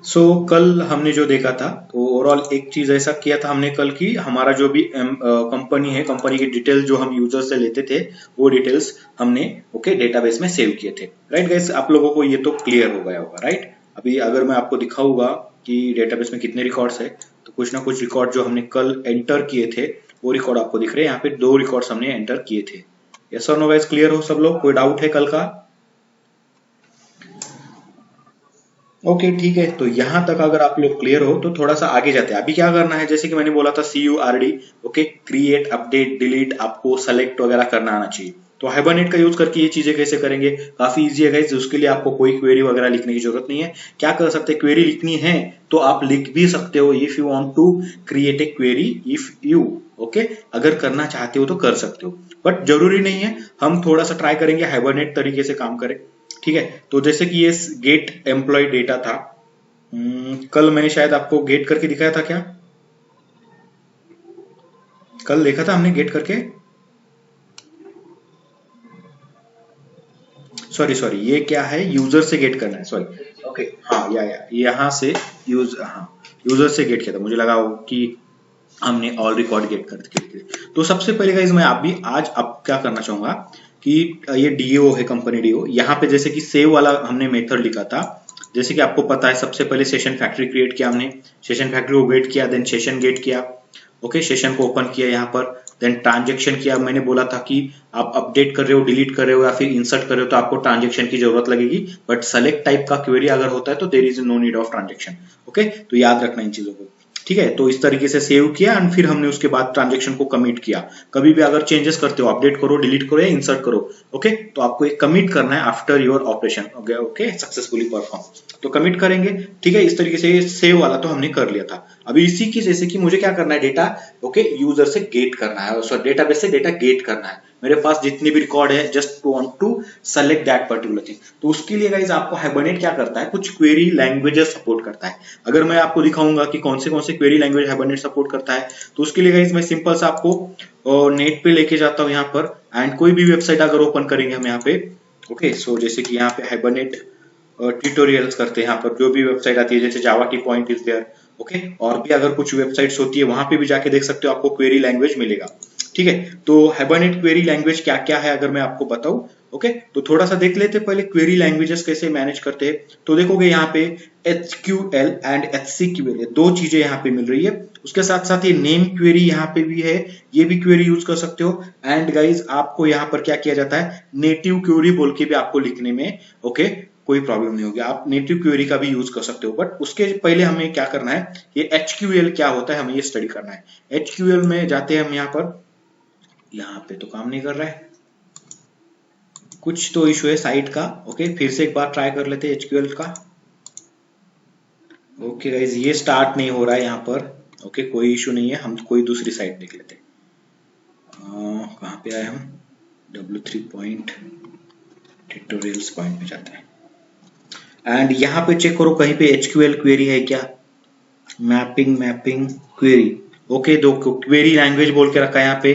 कल हमने जो देखा था, तो ओवरऑल एक चीज ऐसा किया था हमने कल की, हमारा जो भी कंपनी है, कंपनी की डिटेल जो हम यूजर से लेते थे, वो डिटेल्स हमने डेटाबेस में सेव किए थे। राइट गाइस, आप लोगों को ये तो क्लियर हो गया होगा। राइट, अभी अगर मैं आपको दिखाऊंगा कि डेटाबेस में कितने रिकॉर्ड्स है, तो कुछ ना कुछ रिकॉर्ड जो हमने कल एंटर किए थे वो रिकॉर्ड आपको दिख रहे हैं। यहाँ पे 2 रिकॉर्ड्स हमने एंटर किए थे। यस और नो गाइस, क्लियर हो सब लोग? कोई डाउट है कल का? ओके ठीक है, तो यहां तक अगर आप लोग क्लियर हो तो थोड़ा सा आगे जाते हैं। अभी क्या करना है, जैसे कि मैंने बोला था CURD, okay, create, update, delete, आपको सेलेक्ट वगैरह करना आना चाहिए। तो हाइबरनेट का यूज करके ये चीजें कैसे करेंगे, काफी इजी है गाइस। उसके लिए आपको कोई क्वेरी वगैरह लिखने की जरूरत नहीं है। क्या कर सकते हैं, क्वेरी लिखनी है तो आप लिख भी सकते हो। If you want to create a query, if you अगर करना चाहते हो तो कर सकते हो, बट जरूरी नहीं है। हम थोड़ा सा ट्राई करेंगे हाइबरनेट तरीके से काम करें। ठीक है, तो जैसे कि ये गेट एम्प्लॉय डेटा था, कल मैंने शायद आपको गेट करके दिखाया था क्या? कल देखा था हमने गेट करके? सॉरी सॉरी, ये क्या है, यूजर से गेट करना है, सॉरी। ओके हाँ, या यहाँ से हाँ, यूजर से गेट किया था, मुझे लगा कि हमने ऑल रिकॉर्ड गेट कर। तो सबसे पहले गाइस मैं आप भी आज अब क्या करना चाहूंगा कि ये डीओ है, कंपनी डीओ। यहाँ पे जैसे कि सेव वाला हमने मेथड लिखा था, जैसे कि आपको पता है, सबसे पहले सेशन फैक्ट्री क्रिएट किया हमने, सेशन फैक्ट्री को गेट किया, देन सेशन गेट किया, सेशन को ओपन किया यहाँ पर, देन ट्रांजेक्शन किया। मैंने बोला था कि आप अपडेट कर रहे हो, डिलीट कर रहे हो या फिर इंसर्ट कर रहे हो तो आपको ट्रांजेक्शन की जरूरत लगेगी, बट सेलेक्ट टाइप का क्वेरी अगर होता है तो there is no need of transaction. तो याद रखना इन चीजों को। ठीक है, तो इस तरीके से सेव किया एंड फिर हमने उसके बाद ट्रांजेक्शन को कमिट किया। कभी भी अगर चेंजेस करते हो, अपडेट करो, डिलीट करो या इंसर्ट करो, तो आपको एक कमिट करना है after your operation. Successfully perform, तो कमिट करेंगे। ठीक है, इस तरीके से सेव वाला तो हमने कर लिया था। अभी इसी की जैसे कि मुझे क्या करना है, डेटा यूजर से गेट करना है, सॉरी डेटाबेस से डेटा गेट करना है। मेरे पास जितने भी रिकॉर्ड है, just want to select that particular thing. तो उसके लिए गाइस आपको हाइबरनेट क्या करता है, कुछ क्वेरी लैंग्वेजेस सपोर्ट करता है। अगर मैं आपको दिखाऊंगा कि कौन से क्वेरी लैंग्वेज हाइबरनेट सपोर्ट करता है, तो उसके लिए गाइस मैं सिंपल सा आपको नेट पे लेके जाता हूँ यहाँ पर, एंड कोई भी वेबसाइट अगर ओपन करेंगे हम यहाँ पे, जैसे कि यहाँ पे हाइबरनेट ट्यूटोरियल्स करते हैं, यहाँ पर जो भी वेबसाइट आती है, जैसे जावा की पॉइंट इज देयर, और भी अगर कुछ वेबसाइट्स होती है वहां पे भी जाके देख सकते हो, आपको क्वेरी लैंग्वेज मिलेगा। ठीक है, तो हाइबरनेट क्वेरी लैंग्वेज क्या क्या है अगर मैं आपको बताऊं, तो थोड़ा सा देख लेते पहले क्वेरी लैंग्वेजेस कैसे मैनेज करते हैं। तो देखोगे यहाँ पे HQL एंड HCQL, ये 2 चीजें यहाँ पे मिल रही है। उसके साथ साथ ये नेम क्वेरी यहाँ पे भी है, ये भी क्वेरी यूज कर सकते हो। एंड गाइज आपको यहाँ पर क्या किया जाता है, नेटिव क्वेरी बोल के भी आपको लिखने में कोई प्रॉब्लम नहीं होगी, आप नेटिव क्वेरी का भी यूज कर सकते हो। बट उसके पहले हमें क्या करना है, ये HQL क्या होता है हमें ये स्टडी करना है। HQL में जाते हैं हम यहाँ पर, यहाँ पे तो काम नहीं कर रहा है, कुछ तो इशू है साइट का। फिर से एक बार ट्राई कर लेते हैं HQL का। गाइज, ये स्टार्ट नहीं हो रहा है यहाँ पर। कोई इशू नहीं है, हम कोई दूसरी साइट देख लेते हैं। कहाँ पे आए हम, W3 पॉइंट ट्यूटोरियल्स पॉइंट में जाते हैं, एंड यहाँ पे चेक करो कहीं पे HQL क्वेरी है क्या, मैपिंग क्वेरी। दो क्वेरी लैंग्वेज बोल के रखा है यहाँ पे।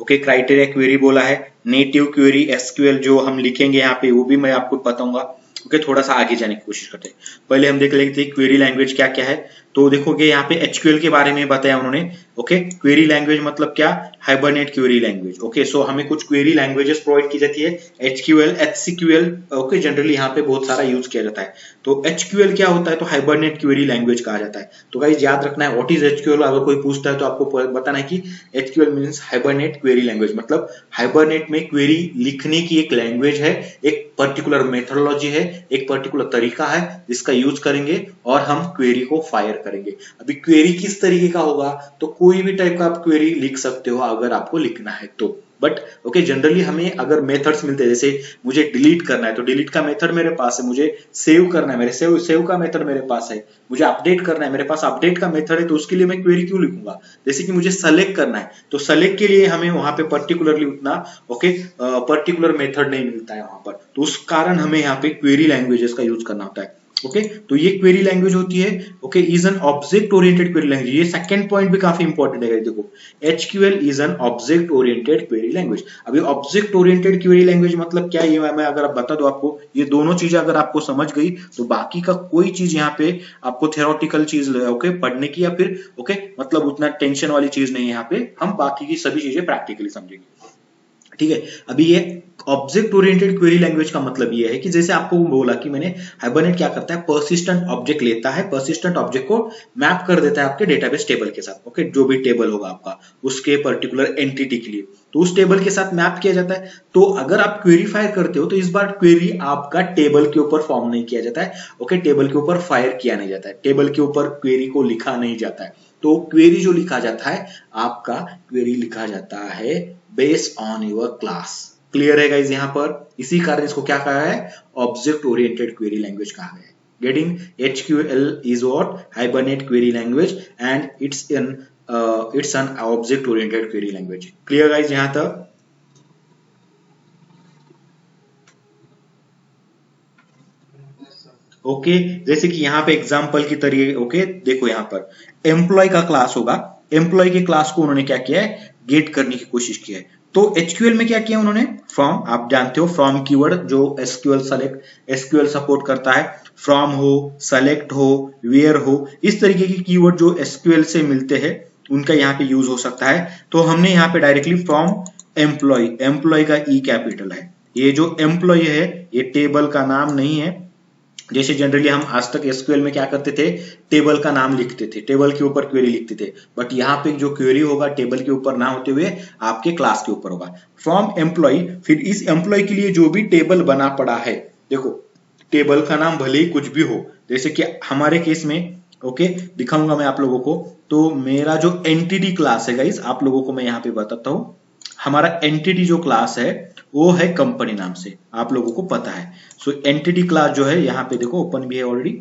क्राइटेरिया क्वेरी बोला है, नेटिव क्वेरी SQL जो हम लिखेंगे यहाँ पे वो भी मैं आपको बताऊंगा। थोड़ा सा आगे जाने की कोशिश करते हैं, पहले हम देख लेते हैं क्वेरी लैंग्वेज क्या क्या है। तो देखोगे यहाँ पे HQL के बारे में बताया उन्होंने। क्वेरी लैंग्वेज मतलब क्या, हाइबरनेट क्वेरी लैंग्वेज। सो हमें कुछ क्वेरी लैंग्वेजेस प्रोवाइड की जाती है, HQL, HCQL। जनरली यहाँ पे बहुत सारा यूज किया जाता है। तो HQL क्या होता है, तो हाइबरनेट क्वेरी लैंग्वेज कहा जाता है। तो गाइस याद रखना है व्हाट इज HQL, अगर कोई पूछता है तो आपको बताना है कि HQL means hibernate query language, मतलब हाइबरनेट में क्वेरी लिखने की एक लैंग्वेज है, एक पर्टिकुलर मेथोडोलॉजी है, एक पर्टिकुलर तरीका है जिसका यूज करेंगे और हम क्वेरी को फायर करेंगे। अभी क्वेरी किस तरीके का होगा, तो कोई भी टाइप का आप क्वेरी लिख सकते हो अगर आपको लिखना है तो। बट जनरली हमें अगर मेथड्स मिलते हैं, जैसे मुझे डिलीट करना है तो डिलीट का मेथड मेरे पास है, मुझे सेव करना है, मेरे सेव का मेथड मेरे पास है, मुझे अपडेट करना है, मेरे पास अपडेट का मेथड है, तो उसके लिए मैं क्वेरी क्यों लिखूंगा। जैसे कि मुझे सेलेक्ट करना है, तो सेलेक्ट के लिए हमें वहां पे पर्टिकुलरली उतना पर्टिकुलर मेथड नहीं मिलता है वहां पर, तो उस कारण हमें यहाँ पे क्वेरी लैंग्वेजेस का यूज करना होता है। ओके तो ये क्वेरी लैंग्वेज होती है। Okay is an object oriented query language, ये सेकंड पॉइंट भी काफी इंपॉर्टेंट है देखो, HQL is an object oriented query language. अभी ऑब्जेक्ट ओरिएंटेड क्वेरी लैंग्वेज मतलब क्या, ये मैं अगर बता दूं आपको, ये दोनों चीजें अगर आपको समझ गई तो बाकी का कोई चीज यहाँ पे आपको थ्योरेटिकल चीज ओके पढ़ने की या फिर ओके मतलब उतना टेंशन वाली चीज नहीं है, यहाँ पे हम बाकी की सभी चीजें प्रैक्टिकली समझेंगे। ठीक है, अभी ये ऑब्जेक्ट ओरिएंटेड क्वेरी लैंग्वेज का मतलब ये है कि जैसे आपको बोला कि मैंने हाइबरनेट क्या करता है, पर्सिस्टेंट ऑब्जेक्ट लेता है, पर्सिस्टेंट ऑब्जेक्ट को मैप कर देता है आपके डेटाबेस टेबल के साथ। ओके जो भी टेबल होगा आपका उसके पर्टिकुलर एंटिटी के लिए, तो उस टेबल के साथ मैप किया जाता है। तो अगर आप क्वेरी फायर करते हो तो इस बार क्वेरी आपका टेबल के ऊपर फॉर्म नहीं किया जाता है। ओके टेबल के ऊपर फायर किया नहीं जाता है, टेबल के ऊपर क्वेरी को लिखा नहीं जाता है। तो क्वेरी जो लिखा जाता है आपका, क्वेरी लिखा जाता है based on your class. Clear है गाइस यहाँ पर, इसी कारण इसको क्या कहा है, ऑब्जेक्ट ओरिएंटेड क्वेरी लैंग्वेज कहा है। getting HQL is what Hibernate query language and it's an object oriented query language। clear guys यहाँ तक? ओके जैसे कि यहाँ पे एग्जांपल की तरीके, ओके देखो यहाँ पर एम्प्लॉय का क्लास होगा, एम्प्लॉय के क्लास को उन्होंने क्या किया है, गेट करने की कोशिश की है। तो एचक्यूएल में क्या किया उन्होंने, फ्रॉम, आप जानते हो फ्रॉम कीवर्ड जो एसक्यूएल सेलेक्ट एसक्यूएल सपोर्ट करता है, फ्रॉम हो, सेलेक्ट हो, वेयर हो, इस तरीके की कीवर्ड जो एसक्यूएल से मिलते हैं उनका यहाँ पे यूज हो सकता है। तो हमने यहाँ पे डायरेक्टली फ्रॉम एम्प्लॉय, एम्प्लॉय का ई कैपिटल है, ये जो एम्प्लॉय है ये टेबल का नाम नहीं है। जैसे जनरली हम आज तक एसक्यूएल में क्या करते थे, टेबल का नाम लिखते थे, टेबल के ऊपर क्वेरी लिखते थे, बट यहाँ पे जो क्वेरी होगा टेबल के ऊपर ना होते हुए आपके क्लास के ऊपर होगा। फ्रॉम एम्प्लॉय, फिर इस एम्प्लॉय के लिए जो भी टेबल बना पड़ा है, देखो टेबल का नाम भले ही कुछ भी हो, जैसे कि हमारे केस में ओके दिखाऊंगा मैं आप लोगों को। तो मेरा जो एंटिटी क्लास है गाइस, आप लोगों को मैं यहाँ पे बताता हूँ, हमारा एंटिटी जो क्लास है वो है कंपनी नाम से, आप लोगों को पता है। सो एंटिटी क्लास जो है यहाँ पे देखो ओपन भी है ऑलरेडी,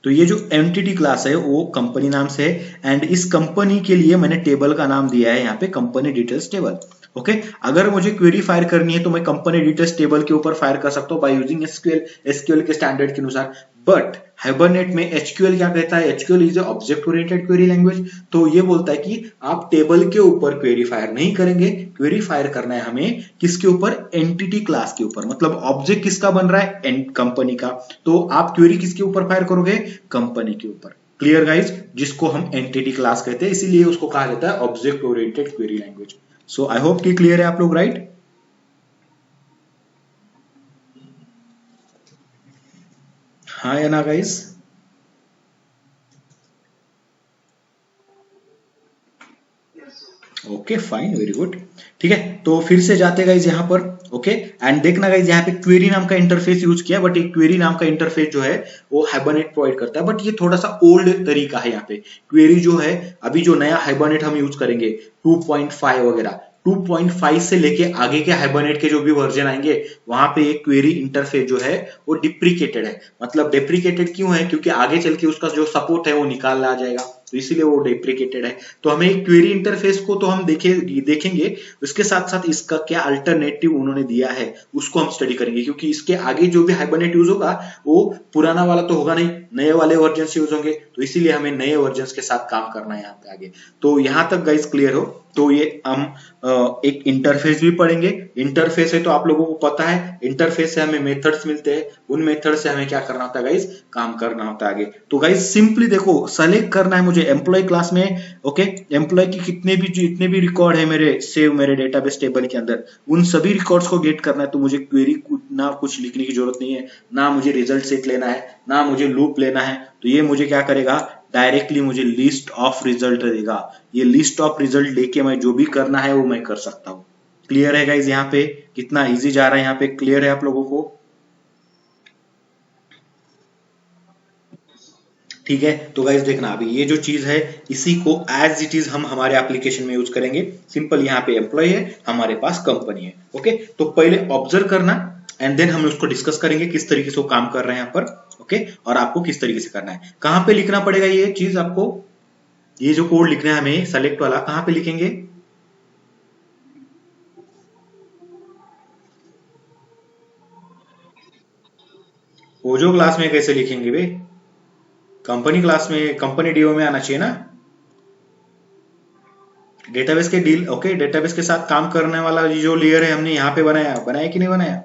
तो ये जो एंटिटी क्लास है वो कंपनी नाम से है एंड इस कंपनी के लिए मैंने टेबल का नाम दिया है यहाँ पे कंपनी डिटेल्स टेबल। ओके अगर मुझे क्वेरी फायर करनी है तो मैं कंपनी डिटेल्स टेबल के ऊपर फायर कर सकता हूँ बाय यूजिंग एसक्यूएल, एसक्यूएल के स्टैंडर्ड के अनुसार। बट हाइबरनेट में एचक्यूएल क्या कहता है, HQL is object oriented query language, तो ये बोलता है कि आप टेबल के ऊपर क्वेरी फायर नहीं करेंगे, क्वेरी फायर करना है हमें किसके ऊपर, एंटिटी क्लास के ऊपर, मतलब ऑब्जेक्ट किसका बन रहा है, कंपनी का, तो आप क्वेरी किसके ऊपर फायर करोगे, कंपनी के ऊपर। क्लियर गाइज, जिसको हम एंटिटी क्लास कहते हैं, इसीलिए उसको कहा जाता है object oriented query language. So I hope कि क्लियर है आप लोग, राइट? हाँ या ना guys? Okay fine, very good. ठीक है तो फिर से जाते गाइज यहाँ पर, ओके एंड देखना गाइज यहाँ पे क्वेरी नाम का इंटरफेस यूज किया, बट एक क्वेरी नाम का इंटरफेस जो है वो हाइबरनेट प्रोवाइड करता है, बट ये थोड़ा सा ओल्ड तरीका है। यहाँ पे क्वेरी जो है, अभी जो नया हाइबरनेट हम यूज करेंगे 2.5 वगैरह, 2.5 से लेके आगे के हाइबरनेट के जो भी वर्जन आएंगे वहां पे एक क्वेरी इंटरफेस जो है वो डिप्रिकेटेड है। मतलब डिप्रिकेटेड क्यों है, क्योंकि आगे चल के उसका जो सपोर्ट है वो निकाल आ जाएगा, तो इसीलिए वो डिप्रिकेटेड है। तो हमें एक क्वेरी इंटरफेस को तो हम देखेंगे, उसके साथ साथ इसका क्या अल्टरनेटिव उन्होंने दिया है उसको हम स्टडी करेंगे, क्योंकि इसके आगे जो भी हाइबरनेट यूज होगा वो पुराना वाला तो होगा नहीं, नए वाले वर्जन यूज होंगे, तो इसीलिए हमें नए वर्जन के साथ काम करना है यहाँ पे आगे। तो यहाँ तक गाइस क्लियर हो, तो ये हम एक इंटरफेस भी पढ़ेंगे। इंटरफेस है तो आप लोगों को पता है, इंटरफेस से हमें मेथड्स मिलते हैं, उन मेथड से हमें क्या करना होता है गाइस, काम करना होता है आगे। तो गाइस सिंपली देखो, सेलेक्ट करना है मुझे एम्प्लॉय क्लास में, ओके एम्प्लॉय की जितने भी रिकॉर्ड है मेरे सेव मेरे डेटाबेस टेबल के अंदर, उन सभी रिकॉर्ड्स को गेट करना है। तो मुझे क्वेरी ना कुछ लिखने की जरूरत नहीं है, ना मुझे रिजल्ट सेट लेना है, ना मुझे लूप लेना है, तो ये मुझे क्या करेगा, डायरेक्टली मुझे लिस्ट ऑफ रिजल्ट देगा। ये लिस्ट ऑफ रिजल्ट लेके मैं जो भी करना है वो मैं कर सकता हूँ। क्लियर है गाइज यहाँ पे, कितना इजी जा रहा है यहाँ पे, क्लियर है आप लोगों को? ठीक है तो गाइज देखना, अभी ये जो चीज है इसी को एज इट इज हम हमारे एप्लीकेशन में यूज करेंगे। सिंपल यहाँ पे एम्प्लॉय है, हमारे पास कंपनी है। ओके तो पहले ऑब्जर्व करना एंड देन हम उसको डिस्कस करेंगे किस तरीके से वो काम कर रहे हैं यहाँ पर। ओके और आपको किस तरीके से करना है, कहाँ पे लिखना पड़ेगा ये चीज आपको, ये जो कोड लिखना है हमें सेलेक्ट वाला, कहाँ पे लिखेंगे, पोजो क्लास में कैसे लिखेंगे भाई? कंपनी क्लास में, कंपनी डीओ में आना चाहिए ना। डेटाबेस के डील, ओके, डेटाबेस के साथ काम करने वाला जो लेयर है हमने यहाँ पे बनाया, बनाया कि नहीं बनाया?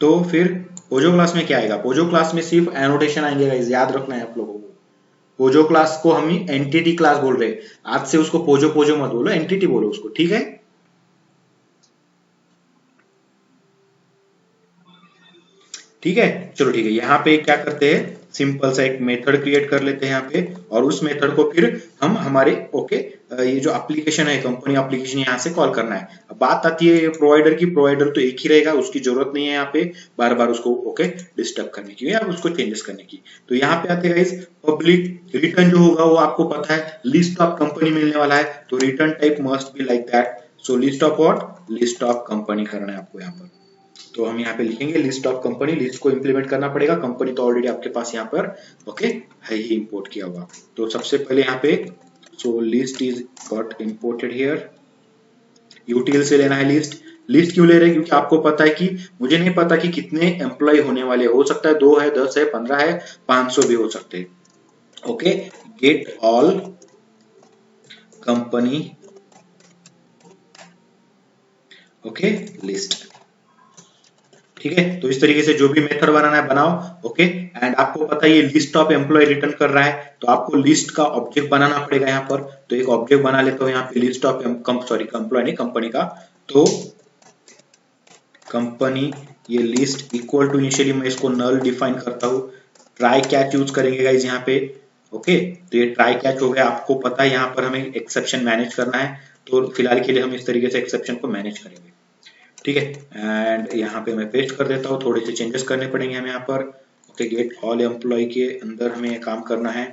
तो फिर पोजो क्लास में क्या आएगा? पोजो क्लास में सिर्फ एनोटेशन आएंगे गाइस, याद रखना है आप लोगों को। पोजो क्लास को हम एंटिटी क्लास बोल रहे हैं, आज से उसको पोजो पोजो मत बोलो, एंटिटी बोलो उसको, ठीक है? ठीक है, चलो ठीक है। यहाँ पे क्या करते हैं, सिंपल सा एक मेथड क्रिएट कर लेते हैं यहाँ पे, और उस मेथड को फिर हम हमारे ओके ये जो एप्लीकेशन है, कंपनी एप्लीकेशन, यहाँ से कॉल करना है। अब बात आती है प्रोवाइडर की, प्रोवाइडर तो एक ही रहेगा, उसकी जरूरत नहीं है यहाँ पे बार बार उसको ओके डिस्टर्ब करने की या उसको चेंजेस करने की। तो यहाँ पे आते गाइस, पब्लिक रिटर्न जो होगा वो आपको पता है, लिस्ट ऑफ कंपनी मिलने वाला है, तो return type must be like that. So list of what? List of company करना है आपको यहाँ पर। तो हम यहाँ पे लिखेंगे लिस्ट ऑफ कंपनी, लिस्ट को इंप्लीमेंट करना पड़ेगा, कंपनी तो ऑलरेडी आपके पास यहाँ पर ओके है ही इंपोर्ट किया हुआ। तो सबसे पहले यहाँ पे so list is got imported here, util से लेना है लिस्ट। लिस्ट क्यों ले रहे हैं? क्योंकि आपको पता है कि मुझे नहीं पता कि कितने एम्प्लॉय होने वाले, हो सकता है 2 है, 10 है, 15 है, 500 भी हो सकते हैं। Okay, get all company okay list, ठीक है? तो इस तरीके से जो भी मेथड बनाना है बनाओ, ओके। एंड आपको पता है ये लिस्ट ऑफ एम्प्लॉय रिटर्न कर रहा है, तो आपको लिस्ट का ऑब्जेक्ट बनाना पड़ेगा यहाँ पर। तो एक ऑब्जेक्ट बना लेता हूँ यहाँ पे, लिस्ट ऑफ सॉरी एम्प्लॉय नहीं, कंपनी का। तो कंपनी ये लिस्ट इक्वल टू, इनिशियली मैं इसको नल डिफाइन करता हूँ, ट्राई कैच यूज करेंगे गाइस यहाँ पे, ओके। तो ये ट्राई कैच हो गया, आपको पता है यहाँ पर हमें एक्सेप्शन मैनेज करना है, तो फिलहाल के लिए हम इस तरीके से एक्सेप्शन को मैनेज करेंगे, ठीक है। एंड यहाँ पे मैं पेस्ट कर देता हूँ, थोड़े से चेंजेस करने पड़ेंगे हमें यहाँ पर, ओके। गेट ऑल एम्प्लॉय के अंदर हमें काम करना है।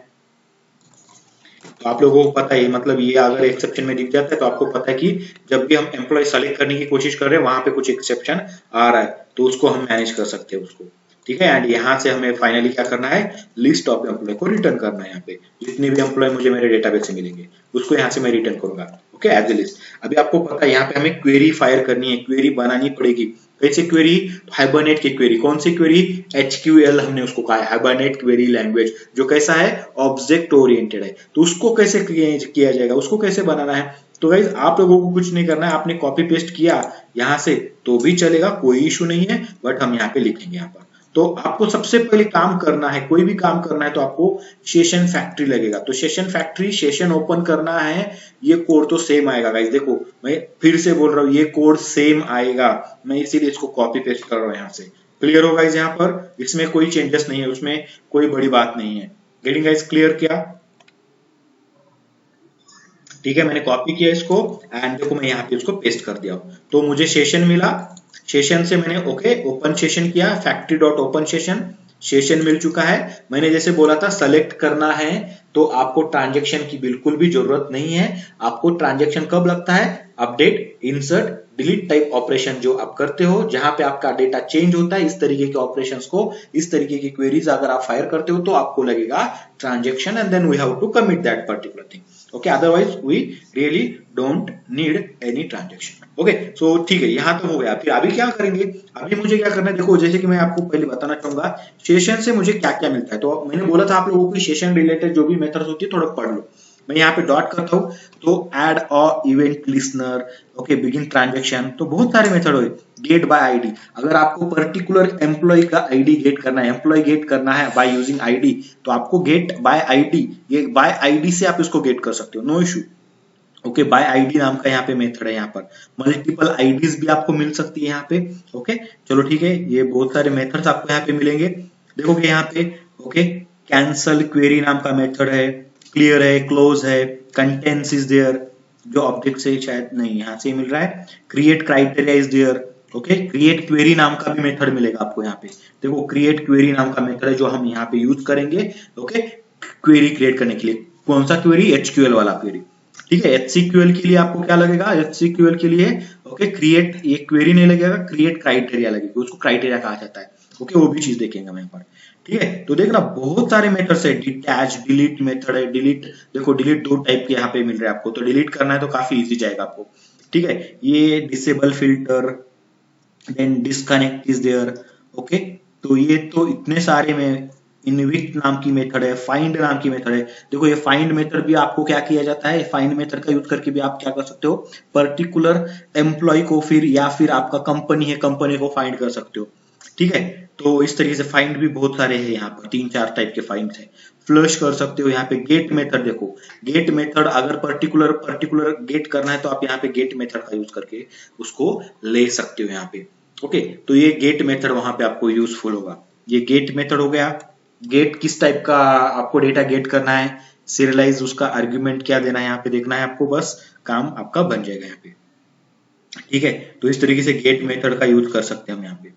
तो आप लोगों को पता है, मतलब ये अगर एक्सेप्शन में दिख जाता है तो आपको पता है कि जब भी हम एम्प्लॉय सेलेक्ट करने की कोशिश कर रहे हैं वहां पे कुछ एक्सेप्शन आ रहा है, तो उसको हम मैनेज कर सकते हैं उसको, ठीक है। एंड यहाँ से हमें फाइनली क्या करना है, लिस्ट ऑफ एम्प्लॉय को रिटर्न करना है। यहाँ पे जितने भी एम्प्लॉय मुझे मेरे डेटाबेस से मिलेंगे उसको यहाँ से मैं रिटर्न करूंगा, ओके, एज ए लिस्ट। अभी आपको पता है यहाँ पे हमें क्वेरी फायर करनी है, क्वेरी बनानी पड़ेगी। कैसे क्वेरी? हाइबरनेट की क्वेरी। कौन सी क्वेरी? एचक्यूएल हमने उसको कहा है, हाइबरनेट क्वेरी लैंग्वेज, जो कैसा है, ऑब्जेक्ट ओरिएंटेड है। तो उसको कैसे किया जाएगा, उसको कैसे बनाना है? तो गाइज आप लोगों को कुछ नहीं करना है, आपने कॉपी पेस्ट किया यहाँ से तो भी चलेगा, कोई इशू नहीं है, बट हम यहाँ पे लिखेंगे यहाँ पर। तो आपको सबसे पहले काम करना है, कोई भी काम करना है तो आपको सेशन फैक्ट्री लगेगा। तो सेशन फैक्ट्री, सेशन ओपन करना है, ये कोड तो सेम आएगा गाइस। देखो मैं फिर से बोल रहा हूँ, ये कोड सेम आएगा, मैं इसीलिए इसको कॉपी पेस्ट कर रहा हूँ यहाँ से। क्लियर होगा गाइस? यहाँ पर इसमें कोई चेंजेस नहीं है, उसमें कोई बड़ी बात नहीं है। Getting guys clear? क्या ठीक है, मैंने कॉपी किया इसको एंड देखो मैं यहाँ पे इसको पेस्ट कर दिया। तो मुझे सेशन मिला, सेशन से मैंने ओके ओपन सेशन किया, factory dot open session, session मिल चुका है। मैंने जैसे बोला था सेलेक्ट करना है, तो आपको ट्रांजेक्शन की बिल्कुल भी जरूरत नहीं है। आपको ट्रांजेक्शन कब लगता है? Update, insert, delete type operation जो आप करते हो, जहां पे आपका डेटा चेंज होता है, इस तरीके के ऑपरेशंस को, इस तरीके की क्वेरीज अगर आप फायर करते हो तो आपको लगेगा transaction, and then we have to commit that particular thing, okay. Otherwise we really don't need any transaction, okay. So ठीक है, यहाँ तो हो गया। फिर अभी क्या करेंगे, अभी मुझे क्या करना है, देखो जैसे कि मैं आपको पहले बताना चाहूंगा सेशन से मुझे क्या क्या मिलता है। तो मैंने बोला था आप लोगों को सेशन रिलेटेड जो भी मेथड्स होती है थोड़ा पढ़ लो। मैं यहाँ पे डॉट करता हूँ, तो ऐड अ event listener, okay, begin transaction, तो बहुत सारे मेथड हुए। गेट बाय आईडी, अगर आपको पर्टिकुलर एम्प्लॉय का आईडी गेट करना है, एम्प्लॉय गेट करना है बाय यूजिंग आईडी, तो आपको गेट बाय आईडी, ये बाय आईडी से आप इसको गेट कर सकते हो, no issue, okay. By ID नाम का यहाँ पे मेथड है। यहाँ पर मल्टीपल आईडीज भी आपको मिल सकती है यहाँ पे, ओके। चलो ठीक है, ये बहुत सारे मेथड्स आपको यहाँ पे मिलेंगे। देखोगे यहाँ पे ओके, कैंसल क्वेरी नाम का मेथड है, क्लियर है, क्लोज है, कंटेंट्स इज देयर, जो ऑब्जेक्ट से शायद नहीं यहाँ से मिल रहा है, create criteria is there, okay. Create query नाम का भी मेथड मिलेगा आपको यहाँ पे। देखो क्रिएट क्वेरी नाम का मेथड है जो हम यहाँ पे यूज करेंगे, ओके, क्वेरी क्रिएट करने के लिए। कौन सा क्वेरी? एचक्यूएल वाला क्वेरी, ठीक है। एचसीक्यूएल के लिए आपको क्या लगेगा? एचसीक्यूएल के लिए ओके क्रिएट, ये क्वेरी नहीं लगेगा, क्रिएट क्राइटेरिया लगेगा, उसको क्राइटेरिया कहा जाता है, ओके। वो भी चीज देखेंगे हम यहाँ पर, ठीक है। तो देखना बहुत सारे मेथड्स है, डिटैच, डिलीट मेथड है, डिलीट, देखो डिलीट 2 टाइप के यहाँ पे मिल रहे हैं आपको, तो डिलीट करना है तो काफी इजी जाएगा आपको, ठीक है। ये disable filter, then disconnect is there. Okay, तो ये तो इतने सारे में इनविट नाम की मेथड है, फाइंड नाम की मेथड है। देखो ये फाइंड मेथड भी आपको क्या किया जाता है, फाइंड मेथड का यूज करके भी आप क्या कर सकते हो, पर्टिकुलर एम्प्लॉय को फिर या फिर आपका कंपनी है, कंपनी को फाइंड कर सकते हो। ठीक है, तो इस तरीके से फाइंड भी बहुत सारे हैं, यहाँ पर 3-4 टाइप के फाइंड है। फ्लश कर सकते हो, यहाँ पे गेट मेथड देखो, गेट मेथड अगर पर्टिकुलर पर्टिकुलर गेट करना है तो आप यहाँ पे गेट मेथड का यूज करके उसको ले सकते हो यहाँ पे। ओके, तो ये गेट मेथड वहां पे आपको यूजफुल होगा। ये गेट मेथड हो गया। गेट किस टाइप का आपको डेटा गेट करना है, सीरियलाइज उसका आर्ग्यूमेंट क्या देना है यहाँ पे देखना है आपको, बस काम आपका बन जाएगा यहाँ पे। ठीक है, तो इस तरीके से गेट मेथड का यूज कर सकते हैं हम यहाँ पे।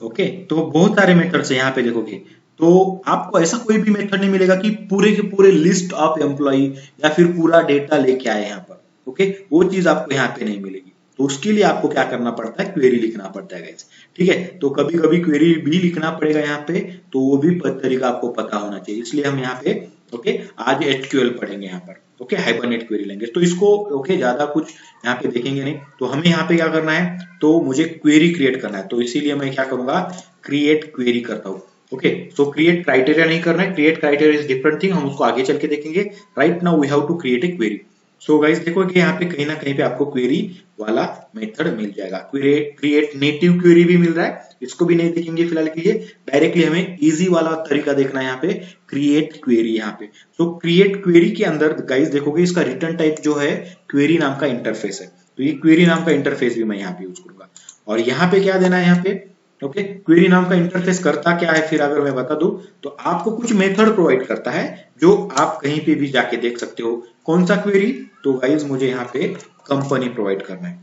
ओके, तो बहुत सारे मेथड्स है यहाँ पे देखोगे, तो आपको ऐसा कोई भी मेथड नहीं मिलेगा कि पूरे के पूरे लिस्ट ऑफ एम्प्लॉय या फिर पूरा डेटा लेके आए यहाँ पर। ओके, वो चीज आपको यहाँ पे नहीं मिलेगी। तो उसके लिए आपको क्या करना पड़ता है, क्वेरी लिखना पड़ता है गाइस। ठीक है, तो कभी कभी क्वेरी भी लिखना पड़ेगा यहाँ पे, तो वो भी तरीका आपको पता होना चाहिए, इसलिए हम यहाँ पे ओके आज एचक्यूएल पढ़ेंगे यहाँ पर। ओके, हाइबरनेट क्वेरी लैंग्वेज, तो इसको ओके ज्यादा कुछ यहाँ पे देखेंगे नहीं। तो हमें यहाँ पे क्या करना है, तो मुझे क्वेरी क्रिएट करना है, तो इसीलिए मैं क्या करूंगा, क्रिएट क्वेरी करता हूँ। ओके, सो क्रिएट क्राइटेरिया नहीं करना है, create criteria is different thing, हम उसको आगे चल के देखेंगे। Right now we have to create a query. So guys देखो कि यहाँ पे कहीं ना कहीं पे आपको क्वेरी वाला मेथड मिल जाएगा। क्रिएट नेटिव क्वेरी भी मिल रहा है, इसको भी नहीं देखेंगे फिलहाल के लिए, डायरेक्टली हमें इजी वाला तरीका देखना है यहाँ पे, क्रिएट क्वेरी। यहाँ पे सो क्रिएट क्वेरी के अंदर गाइस देखोगे इसका रिटर्न टाइप जो है क्वेरी नाम का इंटरफेस है, तो ये क्वेरी नाम का इंटरफेस भी मैं यहाँ पे यूज करूंगा। और यहाँ पे क्या देना है यहाँ पे, ओके क्वेरी नाम का इंटरफेस करता क्या है, फिर अगर मैं बता दूं तो आपको कुछ मेथड प्रोवाइड करता है जो आप कहीं पे भी जाके देख सकते हो। कौन सा क्वेरी, तो गाइज मुझे यहाँ पे कंपनी प्रोवाइड करना है,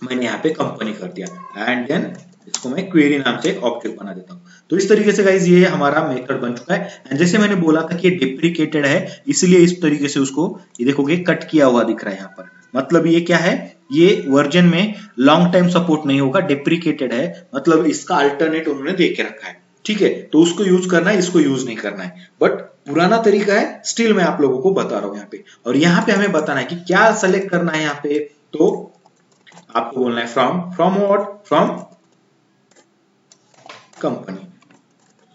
मैंने यहाँ पे कंपनी कर दिया एंड देन इसको मैं क्वेरी नाम से एक ऑब्जेक्ट बना देता हूँ। तो इस तरीके से गाइज ये हमारा मेथड बन चुका है। एंड जैसे मैंने बोला था कि ये डिप्रिकेटेड है, इसलिए इस तरीके से उसको ये देखोगे कट किया हुआ दिख रहा है यहाँ पर, मतलब ये क्या है, ये वर्जन में लॉन्ग टाइम सपोर्ट नहीं होगा, डिप्रिकेटेड है, मतलब इसका अल्टरनेट उन्होंने दे के रखा है। ठीक है, तो उसको यूज करना है, इसको यूज नहीं करना है, बट पुराना तरीका है, स्टिल मैं आप लोगों को बता रहा हूँ यहाँ पे। और यहाँ पे हमें बताना है कि क्या सेलेक्ट करना है यहाँ पे, तो आपको बोलना है फ्रॉम व्हाट, फ्रॉम कंपनी।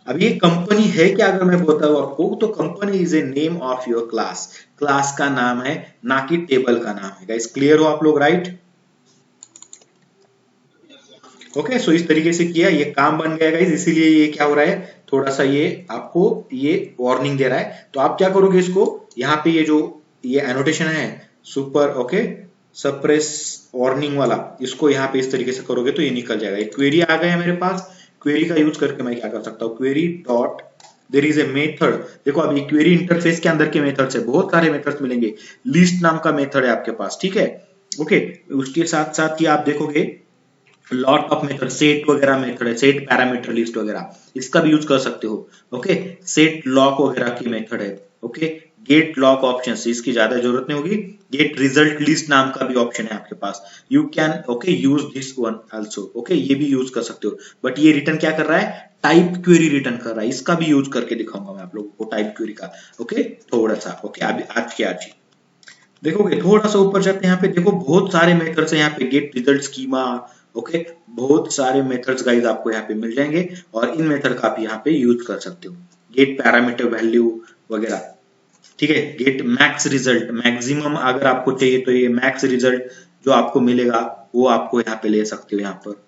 अब ये कंपनी है क्या, अगर मैं बताऊं आपको, तो company is a name of your class, class का नाम है, ना कि टेबल का नाम है। गाइस क्लियर हो आप लोग, राइट? ओके, सो इस तरीके से किया, ये काम बन गया गाइस, इसीलिए ये क्या हो रहा है, थोड़ा सा ये आपको ये वार्निंग दे रहा है। तो आप क्या करोगे, इसको यहाँ पे ये जो ये एनोटेशन है सुपर, ओके सप्रेस वार्निंग वाला, इसको यहाँ पे इस तरीके से करोगे तो ये निकल जाएगा। एक क्वेरी आ गया मेरे पास, क्वेरी का यूज करके मैं क्या कर सकता हूँ, query dot there is a method. देखो अभी क्वेरी इंटरफेस के अंदर के मेथड्स है, बहुत सारे मेथड्स मिलेंगे, लिस्ट नाम का मेथड है आपके पास। ठीक है, ओके उसके साथ साथ ही आप देखोगे लॉट ऑफ मेथड, सेट वगैरह मेथड है, सेट पैरामीटर लिस्ट वगैरह, इसका भी यूज कर सकते हो। ओके, सेट लॉक वगैरह की मेथड है। ओके, गेट लॉक ऑप्शन, इसकी ज्यादा जरूरत नहीं होगी। गेट रिजल्ट लिस्ट नाम का भी ऑप्शन है आपके पास, you can okay use this one also. Okay, ये भी यूज कर सकते हो, बट ये रिटर्न क्या कर रहा है, टाइप क्वेरी रिटर्न कर रहा है, इसका भी यूज करके दिखाऊंगा मैं आप लोगों को टाइप क्वेरी का। ओके थोड़ा सा, ओके अभी आज के आज ही देखोगे, थोड़ा सा ऊपर जाते हैं, यहाँ पे देखो बहुत सारे मेथड्स हैं, यहाँ पे गेट रिजल्ट स्कीमा। ओके, बहुत सारे मेथड्स गाइस आपको यहाँ पे मिल जाएंगे, और इन मेथड का आप यहाँ पे यूज कर सकते हो। गेट पैरामीटर वैल्यू वगैरह, ठीक है, गेट मैक्स रिजल्ट, मैक्सिमम अगर आपको चाहिए तो ये मैक्स रिजल्ट जो आपको मिलेगा वो आपको यहाँ पे ले सकते हो यहाँ पर।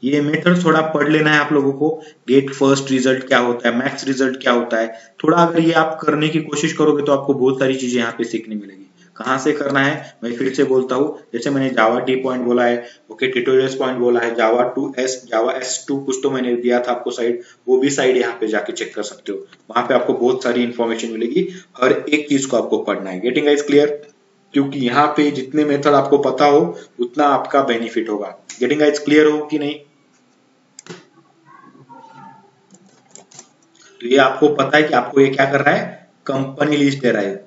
ये मेथड थोड़ा पढ़ लेना है आप लोगों को, गेट फर्स्ट रिजल्ट क्या होता है, मैक्स रिजल्ट क्या होता है, थोड़ा अगर ये आप करने की कोशिश करोगे तो आपको बहुत सारी चीजें यहाँ पे सीखने मिलेगी। कहाँ से करना है मैं फिर से बोलता हूँ, जैसे मैंने जावा टी पॉइंट बोला है, ओके ट्यूटोरियल्स पॉइंट बोला है, जावा S2 कुछ तो मैंने दिया था आपको साइड, वो भी साइड यहाँ पे जाके चेक कर सकते हो, वहां पे आपको बहुत सारी इंफॉर्मेशन मिलेगी, हर एक चीज को आपको पढ़ना है। Getting guys clear? क्योंकि यहाँ पे जितने मेथड आपको पता हो उतना आपका बेनिफिट होगा। गेटिंग गाइस क्लियर हो कि नहीं? तो ये आपको पता है कि आपको ये क्या कर रहा है, कंपनी लिस्ट दे रहा है।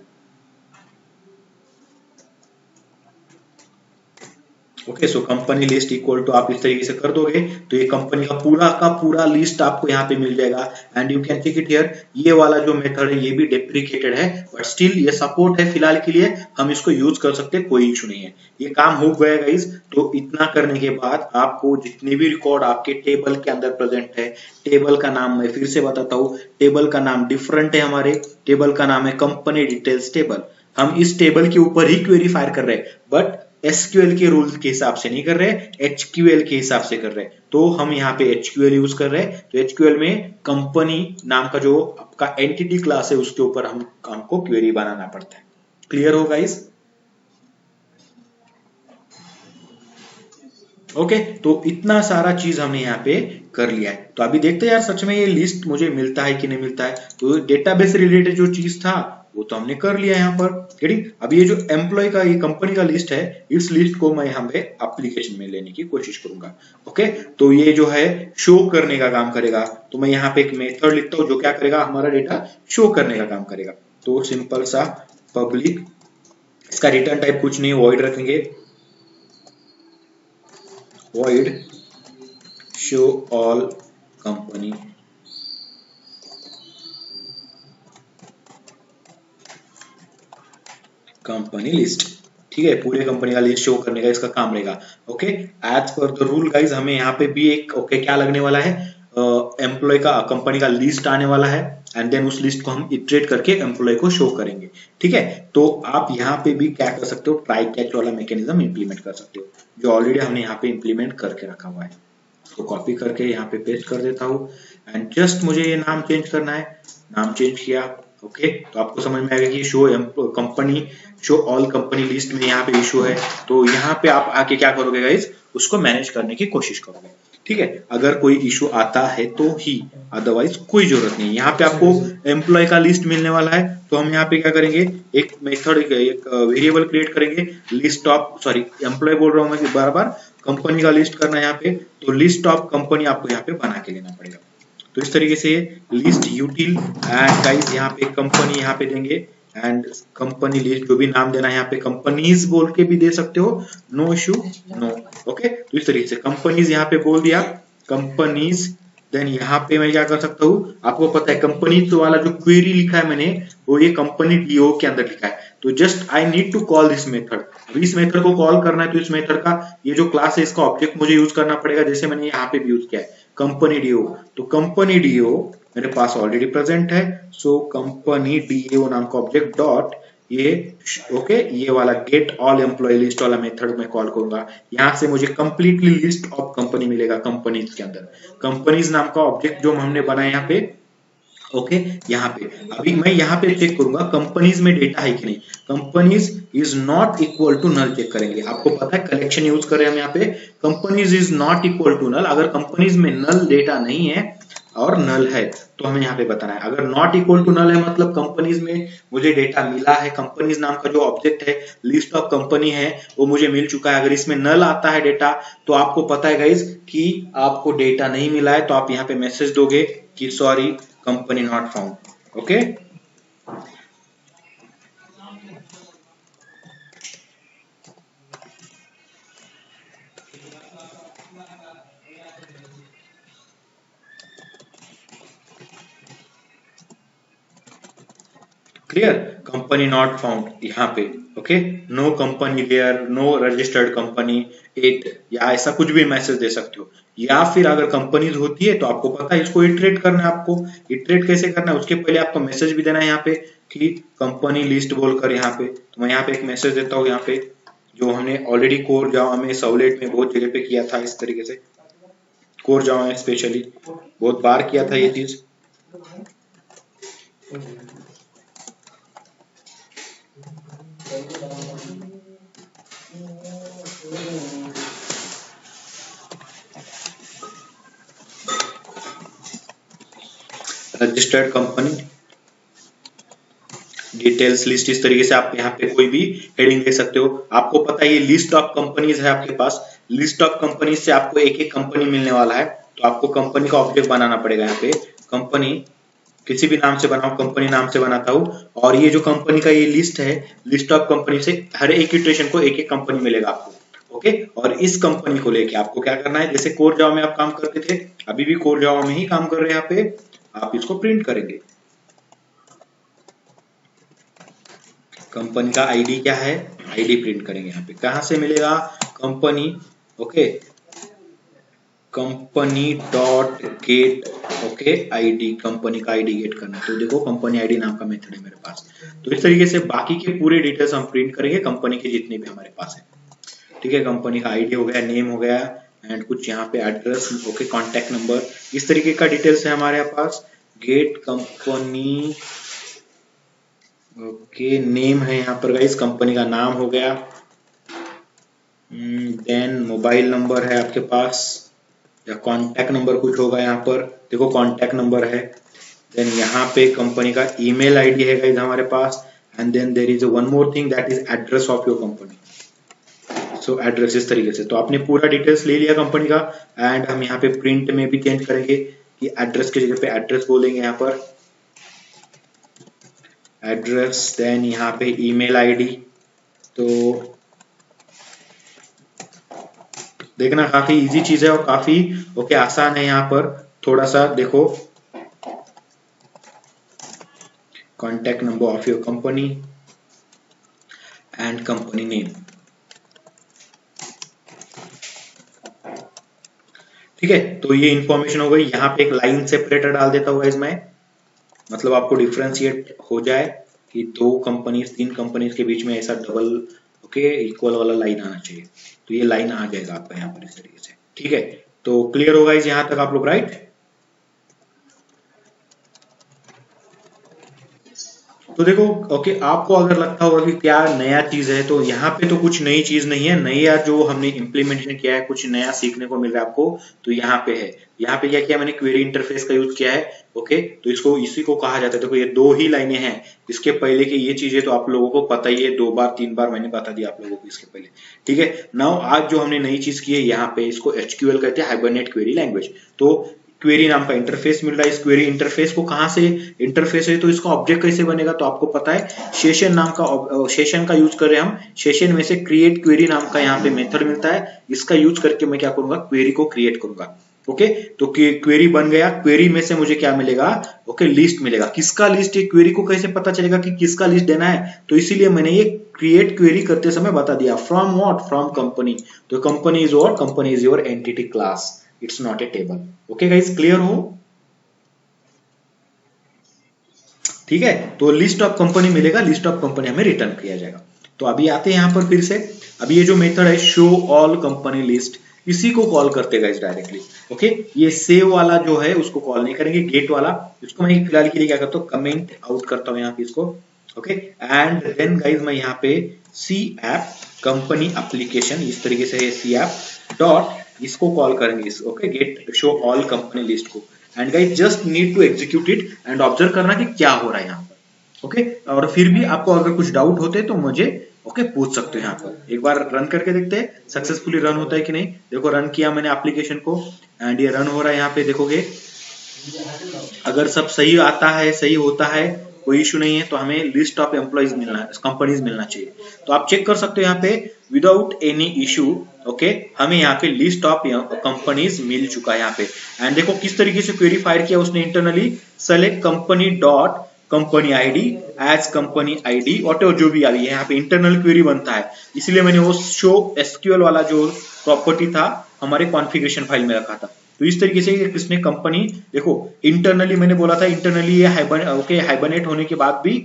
Okay, so company list equal to आप इस तरीके से कर दोगे तो ये कंपनी का पूरा लिस्ट आपको यहाँ पे मिल जाएगा। And you can check it here, ये वाला जो मेथड है ये भी डेप्रिकेटेड है, बट स्टिल ये सपोर्ट है फिलहाल के लिए, हम इसको यूज कर सकते हैं, कोई इशू नहीं है। ये काम हो गया गाइस। तो इतना करने के बाद आपको जितने भी रिकॉर्ड आपके टेबल के अंदर प्रेजेंट है, टेबल का नाम मैं फिर से बताता हूँ, टेबल का नाम डिफरेंट है, हमारे टेबल का नाम है कंपनी डिटेल्स टेबल। हम इस टेबल के ऊपर ही क्वेरी फायर कर रहे हैं, बट एसक्यूएल के रूल्स के हिसाब से नहीं कर रहे, एचक्यूएल के हिसाब से कर रहे। तो हम यहाँ पे एचक्यूएल यूज कर रहे हैं। तो एचक्यूएल में कंपनी नाम का जो आपका एंटिटी क्लास है उसके ऊपर हमको क्वेरी बनाना पड़ता है। क्लियर हो गाइस? ओके, तो इतना सारा चीज हमने यहाँ पे कर लिया है। तो अभी देखते हैं यार सच में ये लिस्ट मुझे मिलता है कि नहीं मिलता है। तो डेटाबेस रिलेटेड जो चीज था वो तो हमने कर लिया यहाँ पर। अब ये जो एम्प्लॉय का ये कंपनी का लिस्ट है, इस लिस्ट को मैं यहाँ पे एप्लीकेशन में लेने की कोशिश करूंगा। ओके, तो ये जो है शो करने का काम करेगा। तो मैं यहाँ पे एक मेथड लिखता हूँ जो क्या करेगा, हमारा डेटा शो करने का काम करेगा। तो सिंपल सा पब्लिक, इसका रिटर्न टाइप कुछ नहीं, वॉइड रखेंगे, void show all company list. ठीक है, पूरे कंपनी का लिस्ट शो करने का इसका काम रहेगा। Okay, as per the rule guys हमें यहाँ पे भी एक क्या लगने वाला है, एम्प्लॉय का कंपनी का लिस्ट आने वाला है, एंड देन उस लिस्ट को हम इटरेट करके एम्प्लॉय को शो करेंगे। ठीक है, तो आप यहाँ पे भी क्या कर सकते हो, ट्राई कैच वाला मैकेनिज्म इंप्लीमेंट कर सकते हो, जो ऑलरेडी हमने यहाँ पे इंप्लीमेंट करके रखा हुआ है। तो कॉपी करके यहाँ पे पेस्ट कर देता हूँ, एंड जस्ट मुझे ये नाम चेंज करना है, नाम चेंज किया। ओके, तो आपको समझ में आएगा कि show company, show all company list में यहाँ पे इशू है। तो यहाँ पे आप आके क्या करोगे गाइज, उसको मैनेज करने की कोशिश करोगे। ठीक है, अगर कोई इशू आता है तो ही, अदरवाइज कोई जरूरत नहीं। यहाँ पे आपको एम्प्लॉय का लिस्ट मिलने वाला है, तो हम यहाँ पे क्या करेंगे, एक मेथड, एक वेरिएबल क्रिएट करेंगे, लिस्ट ऑफ, सॉरी एम्प्लॉय बोल रहा हूँ मैं बार बार, कंपनी का लिस्ट करना है यहाँ पे। तो लिस्ट ऑफ कंपनी आपको यहाँ पे बना के लेना पड़ेगा। तो इस तरीके से लिस्ट यूटिल, एंड गाइस यहाँ पे कंपनी यहाँ पे देंगे, एंड कंपनी लिस्ट जो भी नाम देना है यहाँ पे कंपनीज बोल के भी दे सकते हो, नो इशू, नो। ओके, तो इस तरीके से कंपनीज यहाँ पे बोल दिया, कंपनीज। देन यहाँ पे मैं क्या कर सकता हूँ, आपको पता है कंपनीज वाला जो क्वेरी लिखा है मैंने, वो ये कंपनी डीओ के अंदर लिखा है। तो just I need to call this method. अब इस मेथड को कॉल करना है, तो इस मेथड का ये जो क्लास है इसका ऑब्जेक्ट मुझे यूज करना पड़ेगा, जैसे मैंने यहाँ पे भी यूज किया है कंपनी डीओ। तो कंपनी डीओ मेरे पास ऑलरेडी प्रेजेंट है, सो कंपनी डीओ नाम का ऑब्जेक्ट डॉट ये, ओके, ये वाला गेट ऑल एम्प्लॉय लिस्ट वाला मेथड मैं कॉल करूंगा। यहां से मुझे कंप्लीटली लिस्ट ऑफ कंपनी मिलेगा कंपनीज के अंदर, कंपनीज नाम का ऑब्जेक्ट जो हमने बनाया यहाँ पे। ओके, यहाँ पे अभी मैं यहाँ पे चेक करूंगा कंपनीज में डेटा है कि नहीं। Companies is not equal to null check करेंगे। आपको पता है कलेक्शन यूज करें हम यहाँ पे, companies is not equal to null. अगर कंपनीज में नल डेटा नहीं है और नल है तो हमें यहाँ पे बताना है। अगर नॉट इक्वल टू नल है मतलब कंपनीज में मुझे डेटा मिला है, कंपनीज नाम का जो ऑब्जेक्ट है, लिस्ट ऑफ कंपनी है, वो मुझे मिल चुका है। अगर इसमें नल आता है डेटा, तो आपको पता है गाइज कि आपको डेटा नहीं मिला है, तो आप यहाँ पे मैसेज दोगे कि sorry company not found. Okay, clear, company not found यहाँ पे। Okay, no company there, no registered company at, या ऐसा कुछ भी मैसेज दे सकते हो। या फिर अगर कंपनीज होती है तो आपको पता है इसको इटरेट करना है। आपको इटरेट कैसे करना है, उसके पहले आपको मैसेज भी देना है यहाँ पे कि कंपनी लिस्ट बोलकर यहाँ पे। तो मैं यहाँ पे एक मैसेज देता हूँ यहाँ पे, जो हमने ऑलरेडी कोर जावा में सवलेट में बहुत जगह पे किया था इस तरीके से, कोर जावा में स्पेशली बहुत बार किया था ये चीज। रजिस्टर्ड कंपनी डिटेल्स लिस्ट, इस तरीके से आप यहाँ पे कोई भी हेडिंग दे सकते हो। आपको पता है ये लिस्ट ऑफ कंपनीज है आपके पास, लिस्ट ऑफ कंपनीज से आपको एक एक कंपनी मिलने वाला है, तो आपको कंपनी का ऑब्जेक्ट बनाना पड़ेगा। यहाँ पे कंपनी किसी भी नाम से बनाओ, कंपनी नाम से बनाता हूँ, और ये जो कंपनी का ये लिस्ट है, लिस्ट ऑफ कंपनी से हर एक इटरेशन को एक एक कंपनी मिलेगा आपको। ओके। और इस कंपनी को लेके आपको क्या करना है, जैसे कोर जावा में आप काम करते थे, अभी भी कोर जावा में ही काम कर रहे हैं यहाँ पे, आप इसको प्रिंट करेंगे। कंपनी का आईडी क्या है, आईडी प्रिंट करेंगे यहाँ पे। कहाँ से मिलेगा, company, okay, company dot gate, okay, ID, company का आईडी गेट करना है। तो देखो कंपनी आईडी नाम का मेथड है मेरे पास। तो इस तरीके से बाकी के पूरे डिटेल्स हम प्रिंट करेंगे कंपनी के जितने भी हमारे पास है। ठीक है, कंपनी का आईडी हो गया, नेम हो गया, एंड कुछ यहाँ पे एड्रेस, ओके, कॉन्टेक्ट नंबर, इस तरीके का डिटेल्स है हमारे पास। गेट कंपनी, ओके, नेम है यहाँ पर गाइस, कंपनी का नाम हो गया, देन मोबाइल नंबर है आपके पास, या कॉन्टैक्ट नंबर कुछ होगा यहाँ पर, देखो कॉन्टैक्ट नंबर है। देन यहाँ पे कंपनी का ईमेल आईडी है गाइस हमारे पास, and then there is one more thing that is address of your company. So address इस तरीके से। तो आपने पूरा डिटेल्स ले लिया कंपनी का, एंड हम यहाँ पे प्रिंट में भी चेंज करेंगे कि एड्रेस की जगह पे एड्रेस बोलेंगे यहाँ पर, एड्रेस, देन यहाँ पे ईमेल आईडी। तो देखना काफी इजी चीज है और काफी ओके आसान है। यहाँ पर थोड़ा सा देखो, contact number of your company and company name. ठीक है, तो ये इंफॉर्मेशन हो गई। यहाँ पे एक लाइन सेपरेटर डाल देता हूँ इसमें, मतलब आपको डिफरेंशिएट हो जाए कि दो कंपनीज, तीन कंपनीज के बीच में ऐसा डबल, ओके, इक्वल वाला लाइन आना चाहिए। तो ये लाइन आ जाएगा आपका यहाँ पर इस तरीके से। ठीक है, तो क्लियर होगा इस यहाँ तक आप लोग, राइट? तो देखो, ओके, आपको अगर लगता होगा कि क्या नया चीज है, तो यहाँ पे तो कुछ नई चीज नहीं है। नया जो हमने इम्प्लीमेंटेशन किया है, कुछ नया सीखने को मिल रहा है आपको, तो यहाँ पे है। यहाँ पे क्या किया मैंने, क्वेरी इंटरफेस का यूज किया है। ओके, तो इसको, इसी को कहा जाता है। देखो ये दो ही लाइनें हैं, इसके पहले की ये चीजें तो आप लोगों को पता ही है, 2 बार 3 बार मैंने बता दिया आप लोगों को इसके पहले। ठीक है, नाउ आज जो हमने नई चीज की है, यहाँ पे इसको एचक्यूएल कहते हैं, हाइबरनेट क्वेरी लैंग्वेज। तो क्वेरी नाम का इंटरफेस मिल रहा है। इस क्वेरी इंटरफेस को कहां से इंटरफेस है, तो इसका ऑब्जेक्ट कैसे बनेगा, तो आपको पता है सेशन नाम का, सेशन का यूज कर रहे हैं हम। सेशन में से क्रिएट क्वेरी नाम का यहाँ पे मेथड मिलता है, इसका यूज करके मैं क्या करूंगा, क्वेरी को क्रिएट करूंगा। ओके, तो क्वेरी बन गया। क्वेरी में से मुझे क्या मिलेगा, ओके, लिस्ट मिलेगा। किसका लिस्ट है, क्वेरी को कैसे पता चलेगा कि किसका लिस्ट देना है, तो इसीलिए मैंने ये क्रिएट क्वेरी करते समय बता दिया, फ्रॉम व्हाट, फ्रॉम कंपनी। तो company is what, company is your entity class, it's not a table. Okay guys, clear हो? ठीक है, तो लिस्ट ऑफ कंपनी मिलेगा, लिस्ट ऑफ कंपनी हमें रिटर्न किया जाएगा। तो अभी आते हैं यहाँ पर फिर से। अभी ये जो मेथड है शो ऑल कंपनी लिस्ट, इसी को कॉल करते हैं गाइस डायरेक्टली। ओके, ये सेव वाला जो है उसको कॉल नहीं करेंगे, गेट वाला। इसको मैं फिलहाल के लिए क्या करता हूँ, कमेंट आउट करता हूँ यहाँ पे इसको। ओके, एंड देन गाइस मैं यहाँ पे सी ऐप कंपनी एप्लीकेशन, इस तरीके से सी ऐप डॉट, इसको कॉल करेंगे इस, okay, get show all company list को। And guys just need to execute it and observe करना कि क्या हो रहा है यहाँ पर। ओके, और फिर भी आपको अगर कुछ डाउट होते तो मुझे ओके पूछ सकते हो यहाँ पर। एक बार रन करके देखते हैं सक्सेसफुली रन होता है कि नहीं। देखो रन किया मैंने एप्लीकेशन को, एंड ये रन हो रहा है। यहाँ पे देखोगे अगर सब सही आता है, सही होता है, कोई इशू नहीं है, तो हमें लिस्ट ऑफ एम्प्लॉइज मिलना, कंपनीज मिलना चाहिए। तो आप चेक कर सकते हो यहाँ पे विदाउट एनी इशू, ओके, हमें यहाँ पे लिस्ट ऑफ कंपनीज मिल चुका है यहाँ पे। एंड देखो किस तरीके से क्वेरी फायर किया उसने internally, select company dot company ID as company ID, what जो भी आई है यहाँ पे इंटरनल क्वेरी बनता है। इसलिए मैंने वो शो एसक्यूएल वाला जो प्रॉपर्टी था हमारे कॉन्फ़िगरेशन फाइल में रखा था। तो इस तरीके से किसने कंपनी, देखो इंटरनली मैंने बोला था, इंटरनली ये हाइबरनेट होने के बाद भी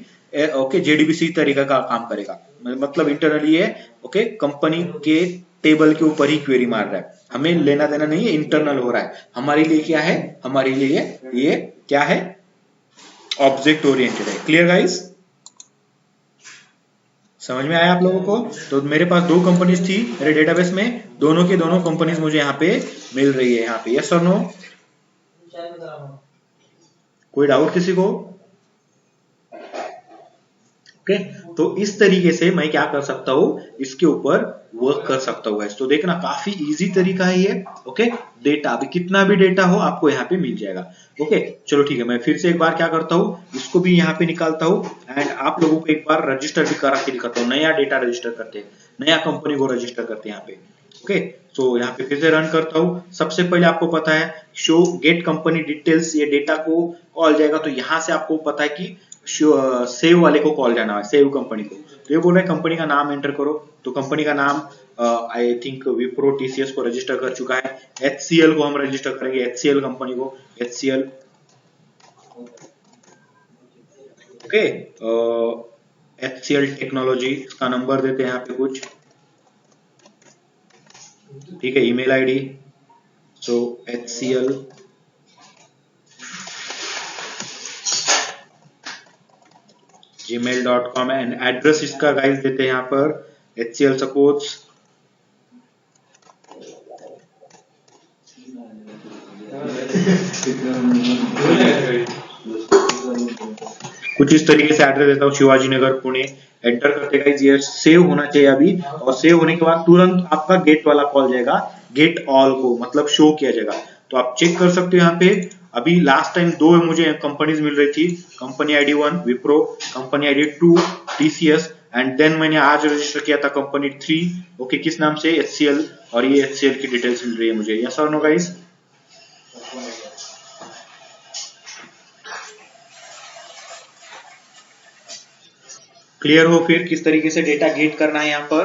ओके जेडीबीसी तरीका का काम करेगा। मतलब इंटरनली ये ओके कंपनी के टेबल के ऊपर ही क्वेरी मार रहा है, हमें लेना देना नहीं है, इंटरनल हो रहा है। हमारे लिए क्या है, हमारे लिए ये क्या है, ऑब्जेक्ट ओरिएंटेड है। क्लियर गाइस, समझ में आया आप लोगों को? तो मेरे पास दो कंपनीज थी मेरे डेटाबेस में, दोनों के दोनों कंपनीज मुझे यहाँ पे मिल रही है। यहाँ पे यस और नो, कोई डाउट किसी को? ओके, तो इस तरीके से मैं क्या कर सकता हूँ, इसके ऊपर वर्क कर सकता हूँ। तो देखना काफी इजी तरीका है ये। ओके, डेटा अभी कितना भी डेटा हो आपको यहाँ पे मिल जाएगा। ओके, चलो ठीक है, मैं फिर से एक बार क्या करता हूँ, इसको भी यहाँ पे निकालता हूँ, एंड आप लोगों को एक बार रजिस्टर भी करा के दिखाता हूँ। नया डेटा रजिस्टर करते हैं, नया कंपनी को रजिस्टर करते हैं यहाँ पे। ओके, सो यहाँ पे फिर से रन करता हूँ। सबसे पहले आपको पता है शो गेट कंपनी डिटेल्स, ये डेटा को कॉल जाएगा, तो यहाँ से आपको पता है कि सेव वाले को कॉल जाना है, सेव कंपनी को। तो ये बोल रहा है कंपनी का नाम एंटर करो, तो कंपनी का नाम आई थिंक विप्रो टीसीएस को रजिस्टर कर चुका है। एचसीएल को हम रजिस्टर करेंगे, एचसीएल कंपनी को, एचसीएल। ओके, एचसीएल टेक्नोलॉजी, इसका नंबर देते हैं यहाँ पे कुछ, ठीक है, email ID, so HCL gmail.com and address इसका गाइस देते हैं यहाँ पर HCL सपोर्ट्स। कुछ इस तरीके से एड्रेस देता हूँ, शिवाजी नगर पुणे, एंटर करते गाइस। ये सेव होना चाहिए अभी, और सेव होने के बाद तुरंत आपका गेट वाला कॉल जाएगा, गेट ऑल को मतलब शो किया जाएगा। तो आप चेक कर सकते हो यहाँ पे, अभी लास्ट टाइम दो मुझे कंपनीज मिल रही थी, company ID 1 Wipro, company ID 2 TCS, and then मैंने आज रजिस्टर किया था कंपनी 3, ओके, किस नाम से, HCL, और ये HCL की डिटेल्स मिल रही है मुझे। यस और नो गाइस? क्लियर हो फिर किस तरीके से डेटा गेट करना है यहाँ पर?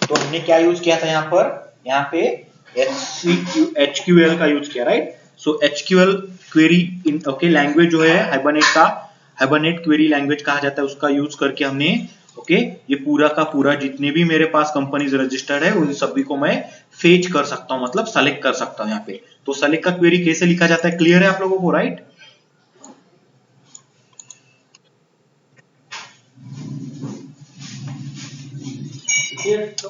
तो हमने क्या यूज किया था यहाँ पे HQL का यूज किया, right? So HQL query in, okay, language जो है हाइबरनेट का, हाइबरनेट क्वेरी लैंग्वेज कहा जाता है, उसका यूज करके हमने, ओके, ये पूरा का पूरा जितने भी मेरे पास कंपनीज रजिस्टर्ड है उन सभी को मैं फेच कर सकता हूँ, मतलब सेलेक्ट कर सकता हूँ यहाँ पे। तो सेलेक्ट का क्वेरी कैसे लिखा जाता है, क्लियर है आप लोगों को, राइट?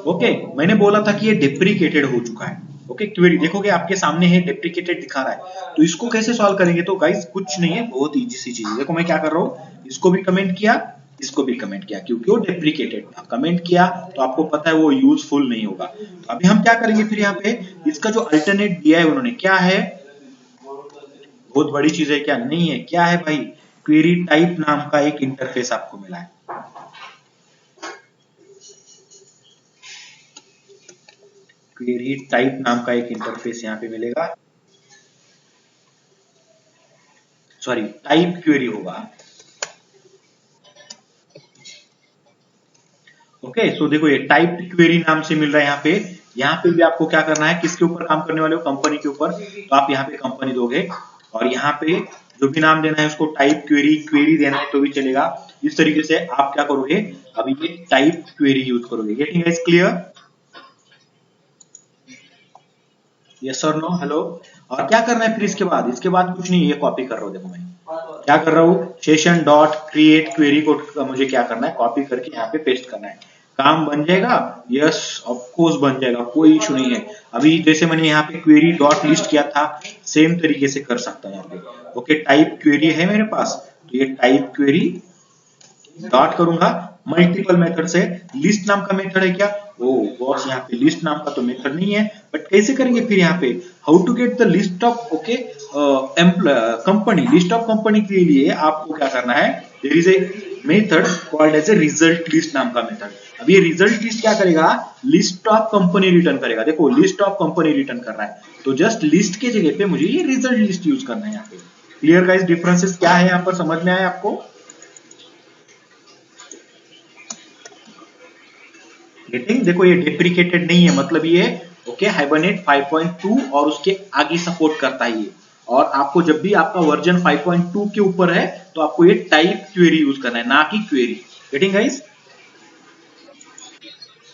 ओके, मैंने बोला था कि ये डेप्रिकेटेड हो चुका है। ओके, क्वेरी देखोगे आपके सामने है, डेप्रिकेटेड दिखा रहा है। तो इसको कैसे सॉल्व करेंगे? तो गाइस कुछ नहीं है, बहुत इजी सी चीज है। देखो मैं क्या कर रहा हूँ, इसको भी कमेंट किया, इसको भी कमेंट किया, क्योंकि वो डेप्रिकेटेड था। कमेंट किया तो आपको पता है वो यूजफुल नहीं होगा। तो अभी हम क्या करेंगे फिर यहाँ पे, इसका जो अल्टरनेट दिया है उन्होंने, क्या है, बहुत बड़ी चीज है क्या? नहीं है, क्या है भाई, क्वेरी टाइप नाम का एक इंटरफेस आपको मिला है। क्वेरी टाइप नाम का एक इंटरफेस यहाँ पे मिलेगा, सॉरी टाइप क्वेरी होगा। ओके, सो देखो ये टाइप क्वेरी नाम से मिल रहा है यहाँ पे। यहाँ पे भी आपको क्या करना है, किसके ऊपर काम करने वाले हो, कंपनी के ऊपर, तो आप यहाँ पे कंपनी दोगे, और यहाँ पे जो भी नाम देना है उसको टाइप क्वेरी, क्वेरी देना है तो भी चलेगा। इस तरीके से आप क्या करोगे, अभी ये टाइप क्वेरी यूज करोगे। Getting guys clear? यस और नो? हेलो? और क्या करना है फिर इसके बाद? इसके बाद कुछ नहीं, ये कॉपी कर रहा हूँ, देखो मैं क्या कर रहा हूँ, सेशन डॉट क्रिएट क्वेरी को मुझे क्या करना है, कॉपी करके यहाँ पे पेस्ट करना है। काम बन जाएगा? यस ऑफ कोर्स बन जाएगा, कोई इशू नहीं है। अभी जैसे मैंने यहाँ पे क्वेरी डॉट लिस्ट किया था, सेम तरीके से कर सकता हूँ यहाँ पे। ओके, टाइप क्वेरी है मेरे पास, तो ये टाइप क्वेरी डॉट करूंगा, मल्टीपल मेथड से। लिस्ट नाम का मेथड है क्या? ओ बॉस, यहाँ पे लिस्ट नाम का तो मेथड नहीं है, बट कैसे करेंगे फिर यहाँ पे, how to get the list of, okay, company, list of company के लिए आपको क्या करना है, there is a method called as a result list नाम का मेथड। अब ये रिजल्ट लिस्ट क्या करेगा, लिस्ट ऑफ कंपनी रिटर्न करेगा। देखो लिस्ट ऑफ कंपनी रिटर्न कर रहा है, तो जस्ट लिस्ट के जगह पे मुझे ये रिजल्ट लिस्ट यूज करना है यहाँ पे। Clear guys? डिफरेंसेस क्या है यहाँ पर, समझ में आया आपको? गेटिंग? देखो ये डेप्रिकेटेड नहीं है, मतलब ये ओके हाइबरनेट 5.2 और उसके आगे सपोर्ट करता है ये। और आपको जब भी आपका वर्जन 5.2 के ऊपर है तो आपको ये टाइप क्वेरी यूज करना है, ना कि क्वेरी। Getting guys?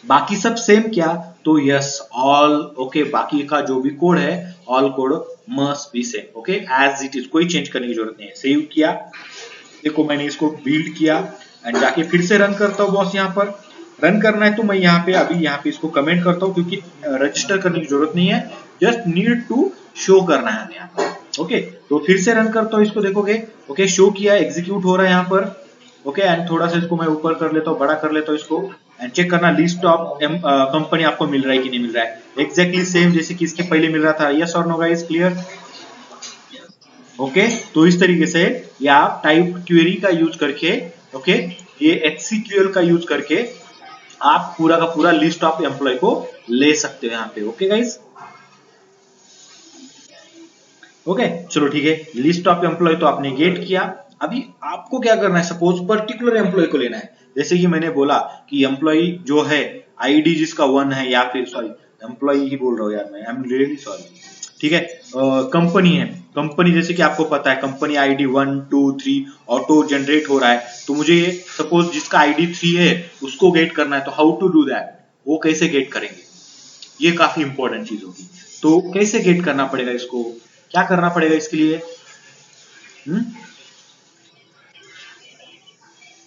बाकी सब सेम क्या? तो यस ऑल, ओके, बाकी का जो भी कोड है all code must be same, okay, as it is, कोई चेंज करने की जरूरत नहीं है। सेव किया, देखो मैंने इसको बिल्ड किया, एंड जाके फिर से रन करता हूँ बॉस। यहाँ पर रन करना है तो मैं यहाँ पे अभी यहाँ पे इसको कमेंट करता हूँ, क्योंकि रजिस्टर करने की जरूरत नहीं है, जस्ट नीड टू शो करना है यहाँ पर। ओके, तो फिर से रन करता हूँ इसको, देखोगे ओके शो किया, एग्जीक्यूट हो रहा है यहाँ पर। ओके, एंड थोड़ा सा इसको मैं ऊपर कर लेता हूँ, बड़ा कर लेता हूँ इसको, एंड चेक करना लिस्ट ऑफ कंपनी आपको मिल रहा है कि नहीं मिल रहा है। एग्जैक्टली सेम जैसे कि इसके पहले मिल रहा था। यस और नो गाइस? क्लियर? ओके, तो इस तरीके से ये आप टाइप क्वेरी का यूज करके, ओके, ये HCQL का यूज करके आप पूरा का पूरा लिस्ट ऑफ एम्प्लॉय को ले सकते हो यहाँ पे। ओके गाइस, ओके चलो ठीक है। लिस्ट ऑफ एम्प्लॉय तो आपने गेट किया। अभी आपको क्या करना है, सपोज पर्टिकुलर एम्प्लॉय को लेना है। जैसे कि मैंने बोला कि एम्प्लॉय जो है आईडी जिसका 1 है, या फिर सॉरी एम्प्लॉय ही बोल रहा हूँ यार मैं, आई एम रियली सॉरी। ठीक है, कंपनी है, कंपनी जैसे कि आपको पता है कंपनी आईडी 1 2 3 ऑटो जनरेट हो रहा है, तो मुझे सपोज जिसका आईडी 3 है उसको गेट करना है, तो हाउ टू डू दैट, वो कैसे गेट करेंगे, ये काफी इंपॉर्टेंट चीज होगी। तो कैसे गेट करना पड़ेगा इसको, क्या करना पड़ेगा इसके लिए? हम्म,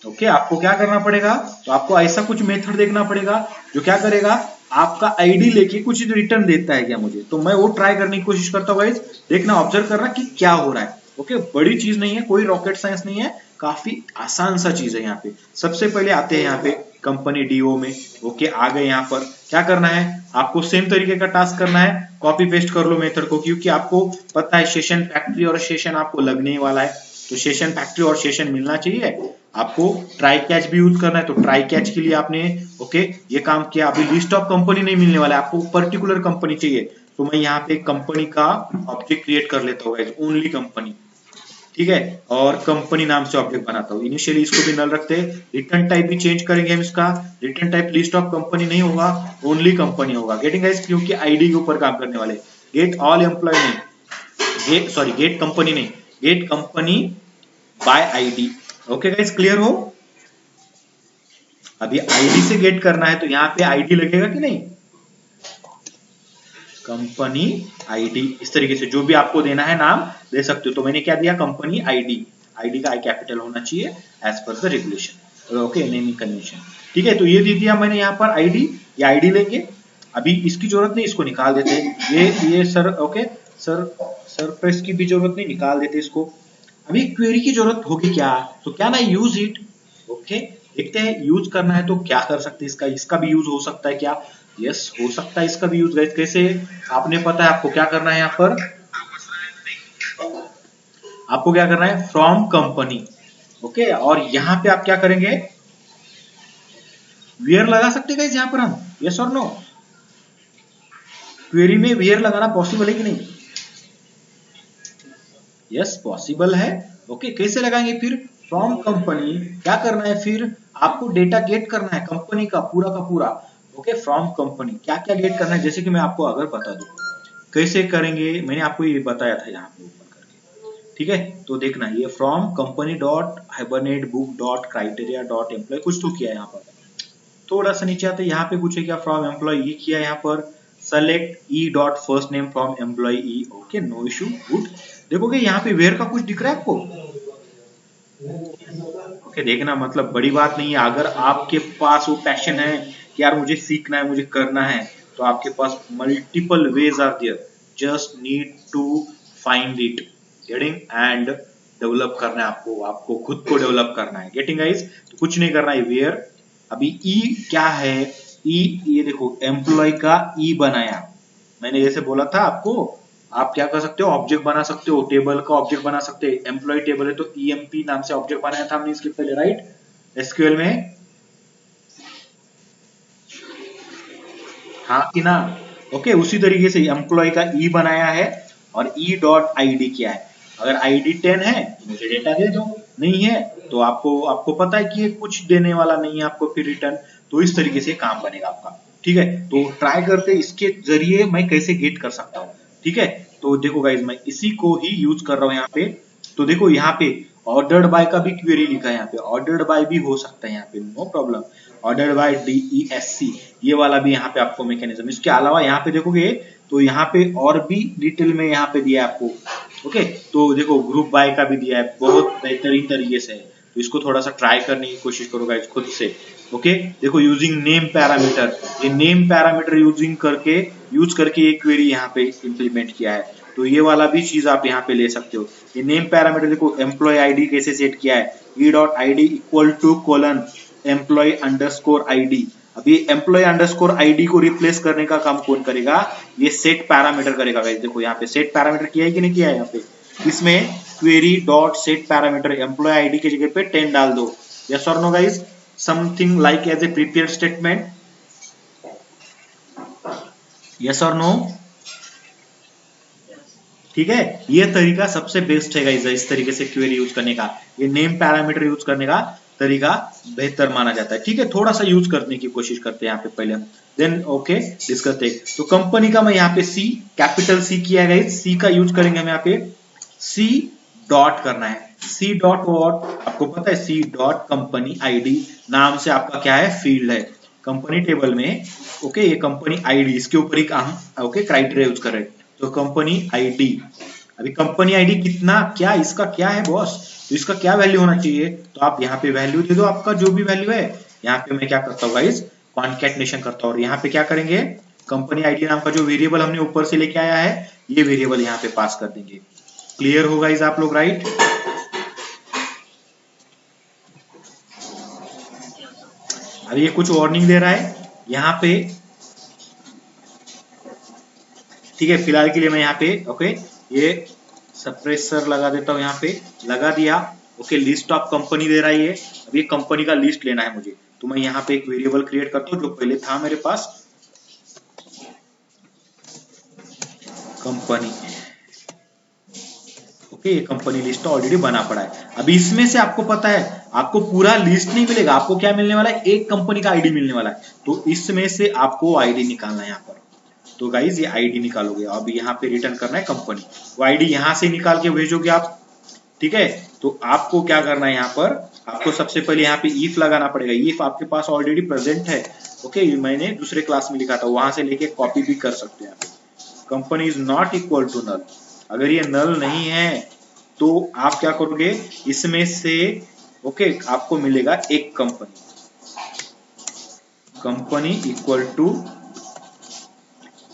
ओके आपको क्या करना पड़ेगा, तो आपको ऐसा कुछ मेथड देखना पड़ेगा जो क्या करेगा, आपका आईडी लेके कुछ रिटर्न देता है क्या मुझे, तो मैं वो ट्राई करने की कोशिश करता हूँ गाइस। देखना, ऑब्जर्व करना कि क्या हो रहा है। ओके, बड़ी चीज नहीं है, कोई रॉकेट साइंस नहीं है, काफी आसान सा चीज है यहाँ पे। सबसे पहले आते हैं यहाँ पे कंपनी डीओ में। ओके आ गए, यहाँ पर क्या करना है, आपको सेम तरीके का टास्क करना है, कॉपी पेस्ट कर लो मेथड को, क्योंकि आपको पता है सेशन फैक्ट्री और सेशन आपको लगने वाला है, तो सेशन फैक्ट्री और सेशन मिलना चाहिए। आपको ट्राई कैच भी यूज करना है, तो ट्राई कैच के लिए आपने ओके ये काम किया। अभी लिस्ट ऑफ कंपनी नहीं मिलने वाला है, आपको पर्टिकुलर कंपनी चाहिए, तो मैं यहाँ पे कंपनी का ऑब्जेक्ट क्रिएट कर लेता हूँ, ओनली कंपनी। ठीक है, और कंपनी नाम से ऑब्जेक्ट बनाता हूँ। इनिशियली इसको भी नल रखते हैं, रिटर्न टाइप भी चेंज करेंगे हम इसका, return type list of company नहीं होगा, ओनली कंपनी होगा। गेटिंग गाइस, क्योंकि आईडी के ऊपर काम करने वाले। गेट ऑल एम्प्लॉय नहीं, गेट सॉरी गेट कंपनी नहीं, get company by ID. Okay guys, clear हो? अभी आईडी से गेट करना है, तो यहाँ पे आईडी लगेगा कि नहीं, कंपनी आईडी, इस तरीके से जो भी आपको देना है नाम दे सकते हो। तो मैंने क्या दिया, कंपनी आईडी, आईडी का आई कैपिटल होना चाहिए as per the regulation. Okay, naming convention. ठीक है, तो ये दे दिया मैंने यहाँ पर आईडी, ये आईडी लेंगे। अभी इसकी जरूरत नहीं, इसको निकाल देते हैं। ये सर ओके सर, सरप्राइज की भी जरूरत नहीं, निकाल देते इसको। अभी क्वेरी की जरूरत होगी क्या, तो क्या ना यूज इट। ओके, देखते हैं यूज करना है तो क्या कर सकते हैं, इसका भी यूज हो सकता है क्या, यस हो सकता है इसका भी यूज। गाइस कैसे, आपने पता है आपको क्या करना है, यहाँ पर आपको क्या करना है, फ्रॉम कंपनी। ओके, और यहाँ पे आप क्या करेंगे, वेयर लगा सकते हैं यहाँ पर हम, यस और नो, क्वेरी में वेयर लगाना पॉसिबल है कि नहीं, यस पॉसिबल है। ओके, कैसे लगाएंगे फिर, फ्रॉम कंपनी, क्या करना है फिर, आपको डेटा गेट करना है कंपनी का पूरा। ओके, फ्रॉम कंपनी क्या क्या गेट करना है, जैसे कि मैं आपको अगर बता दूं कैसे करेंगे, मैंने आपको ये बताया था यहाँ पे ऊपर करके। ठीक है, तो देखना, ये from company dot Hibernate book dot criteria dot employee कुछ तो किया है यहाँ पर। थोड़ा सा नीचे आते यहाँ पे कुछ है क्या, फ्रॉम एम्प्लॉय ई किया यहाँ पर, select e dot first name from employee e. Okay, no issue, good. देखोगे यहाँ पे वेयर का कुछ दिख रहा है आपको। ओके, देखना मतलब बड़ी बात नहीं है, अगर आपके पास वो पैशन है कि यार मुझे सीखना है, मुझे करना है, तो आपके पास multiple ways are there, just need to find it, getting, and develop करना है आपको, आपको खुद को डेवलप करना है। गेटिंग गाइस, तो कुछ नहीं करना है, वेयर। अभी ई क्या है, ई ये देखो एम्प्लॉय का ई बनाया, मैंने जैसे बोला था आपको, आप क्या कर सकते हो, ऑब्जेक्ट बना सकते हो, टेबल का ऑब्जेक्ट बना सकते हैं। एम्प्लॉय टेबल है तो ईएमपी नाम से ऑब्जेक्ट बनाया था हमने इसके पहले, राइट, एसक्यूएल में, हाँ कि ना। ओके, उसी तरीके से एम्प्लॉय का ई बनाया है और ई डॉट आईडी क्या है। अगर आईडी 10 है मुझे डेटा दे दो, नहीं है तो आपको आपको पता है कि ये कुछ देने वाला नहीं है आपको फिर रिटर्न। तो इस तरीके से काम बनेगा आपका। ठीक है, तो ट्राई करते इसके जरिए मैं कैसे गेट कर सकता हूँ। ठीक है, तो देखो गाइज मैं इसी को ही यूज कर रहा हूँ यहाँ पे। तो देखो यहाँ पे ऑर्डर्ड बाय का भी क्वेरी लिखा है, यहाँ पे ऑर्डर्ड बाय भी हो सकता है यहाँ पे, no problem. Ordered by DESC, ये वाला भी यहाँ पे आपको मैकेनिज्म। इसके अलावा यहाँ पे देखोगे तो यहाँ पे और भी डिटेल में यहाँ पे दिया है आपको। ओके, तो देखो ग्रुप बाय का भी दिया है, बहुत बेहतरीन तरीके से है। तो इसको थोड़ा सा ट्राई करने की कोशिश करो गाइस खुद से। ओके, देखो यूजिंग नेम पैरामीटर, ये नेम पैरामीटर यूज करके ये क्वेरी यहाँ पे इंप्लीमेंट किया है। तो ये वाला भी चीज आप यहाँ पे ले सकते हो। ये नेम पैरामीटर देखो, एम्प्लॉय आईडी कैसे सेट किया है, e dot I D equal to colon employee underscore ID. अभी एम्प्लॉय अंडरस्कोर आईडी को रिप्लेस करने का काम कौन करेगा, ये सेट पैरामीटर करेगा गाइस। देखो यहाँ पे सेट पैरामीटर किया है कि नहीं किया है, यहाँ पे इसमें query dot set parameter employee ID की जगह पे 10 डाल दो, यस और no guys. Something like as a prepare statement? Yes और नो? ठीक है, ये तरीका सबसे बेस्ट है गाइस, इस तरीके से क्वेरी यूज करने का, ये नेम पैरामीटर यूज करने का तरीका बेहतर माना जाता है। ठीक है, थोड़ा सा यूज करने की कोशिश करते हैं यहाँ पे पहले हम, देन ओके डिस्कस टेक। तो कंपनी का मैं यहाँ पे सी, कैपिटल सी किया है गाइस, सी का यूज करेंगे हम यहाँ पे, सी डॉट करना है, सी डॉट वॉट आपको पता है, सी डॉट कंपनी आईडी नाम से आपका क्या है, फील्ड है कंपनी टेबल में। ओके, ये कंपनी आईडी, इसके ऊपर ही हम ओके क्राइटेरिया यूज कर रहे हैं। तो कंपनी आईडी, अभी कंपनी आईडी कितना, क्या इसका क्या है बॉस, तो इसका क्या वैल्यू होना चाहिए, तो आप यहाँ पे वैल्यू दे दो, आपका जो भी वैल्यू है। यहाँ पे मैं क्या करता हूँ गाइस, कॉन्कैटिनेशन करता हूँ, और यहाँ पे क्या करेंगे, कंपनी आईडी नाम का जो वेरिएबल हमने ऊपर से लेके आया है, ये वेरिएबल यहाँ पे पास कर देंगे। क्लियर होगा गाइस आप लोग, राइट? अभी ये कुछ वार्निंग दे रहा है यहाँ पे, ठीक है, फिलहाल के लिए मैं यहाँ पे ओके ये सप्रेसर लगा देता हूँ, यहाँ पे लगा दिया। ओके, लिस्ट ऑफ कंपनी दे रहा है ये, अब ये कंपनी का लिस्ट लेना है मुझे, तो मैं यहाँ पे एक वेरिएबल क्रिएट करता हूँ जो पहले था मेरे पास, कंपनी। ओके, ये कंपनी लिस्ट ऑलरेडी बना पड़ा है। अभी इसमें से आपको पता है, आपको पूरा लिस्ट नहीं मिलेगा, आपको क्या मिलने वाला है, एक कंपनी का आईडी मिलने वाला है, तो इसमें से आपको आईडी निकालना है यहाँ पर। तो गाइज ये आईडी निकालोगे, अब यहाँ पे रिटर्न करना है कंपनी, वो आईडी यहाँ से निकाल के भेजोगे आप। ठीक है, तो आपको क्या करना है, यहाँ पर आपको सबसे पहले यहाँ पे इफ लगाना पड़ेगा, इफ आपके पास ऑलरेडी प्रेजेंट है। ओके, मैंने दूसरे क्लास में लिखा था, वहां से लेके कॉपी भी कर सकते हैं। Company is not equal to null, अगर ये नल नहीं है तो आप क्या करोगे, इसमें से ओके आपको मिलेगा एक company, company equal to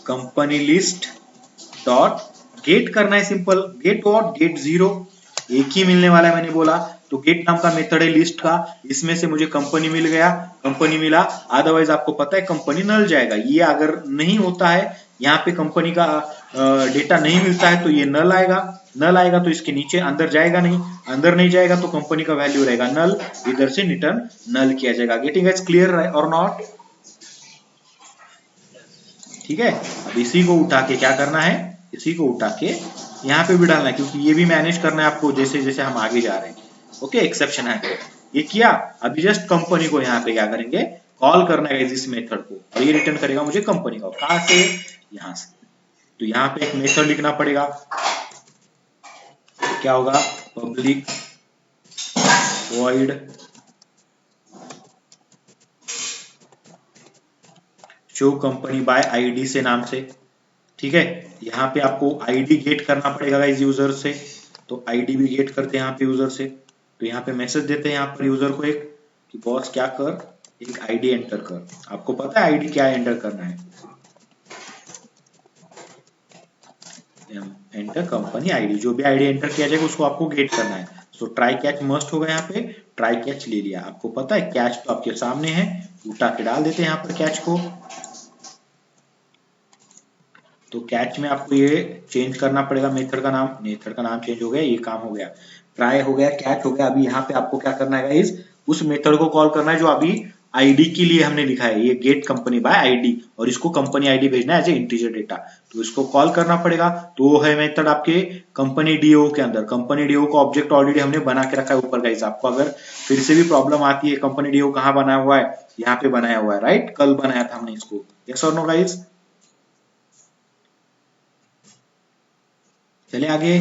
company list dot get करना है, simple get what, get zero, एक ही मिलने वाला है मैंने बोला। तो गेट नाम का मेथड है लिस्ट का, इसमें से मुझे कंपनी मिल गया, कंपनी मिला, अदरवाइज आपको पता है कंपनी नल जाएगा। ये अगर नहीं होता है, यहाँ पे कंपनी का डेटा नहीं मिलता है, तो ये नल आएगा, नल आएगा तो इसके नीचे अंदर जाएगा नहीं, अंदर नहीं जाएगा तो कंपनी का वैल्यू रहेगा नल, इधर से रिटर्न नल किया जाएगा। गेटिंग इज क्लियर और नॉट? ठीक है, अब इसी को उठा के क्या करना है, इसी को उठा के यहाँ पे भी डालना है, क्योंकि ये भी मैनेज करना है आपको जैसे जैसे हम आगे जा रहे हैं। ओके, एक्सेप्शन है ये किया, अभी जस्ट कंपनी को यहाँ पे क्या करेंगे, कॉल करना है इस मेथड को, और ये रिटर्न करेगा मुझे कंपनी का, कहाँ से, यहाँ से। तो यहाँ पे एक मेथड लिखना पड़ेगा, क्या होगा, public void show company by ID से नाम से। ठीक है, यहाँ पे आपको आईडी गेट करना पड़ेगा इस यूजर से, तो आईडी भी गेट करते हैं यहाँ पे यूजर से। तो यहाँ पे मैसेज देते हैं यहाँ पर यूजर को एक कि बॉस क्या कर, एक आईडी एंटर कर, आपको पता है आईडी क्या एंटर करना है, एंटर कंपनी आईडी, जो भी आईडी एंटर किया जाएगा उसको आपको गेट करना है। तो ट्राई कैच मस्ट होगा, यहाँ पे ट्राई कैच ले लिया, आपको पता है कैच तो आपके सामने है, उठा के डाल देते हैं यहाँ पर कैच को। तो कैच में आपको ये चेंज करना पड़ेगा, मेथड का नाम चेंज हो गया, ये काम हो गया, ट्राई हो गया, कैच हो गया। अभी यहाँ पे आपको क्या करना है गाइस, उस मेथड को कॉल करना है जो अभी आईडी के लिए हमने लिखा है, ये गेट कंपनी बाय आईडी, और इसको कंपनी आईडी भेजना है एज ए इंटीजर डेटा, तो इसको कॉल करना पड़ेगा। तो वो है मेथड आपके कंपनी डीओ के अंदर, कंपनी डीओ का ऑब्जेक्ट ऑलरेडी हमने बना के रखा है ऊपर गाइस। आपको अगर फिर से भी प्रॉब्लम आती है, कंपनी डीओ कहाँ बनाया हुआ है, यहाँ पे बनाया हुआ है, राइट, कल बनाया था हमने इसको, यस और नो गाइस? चलिए आगे,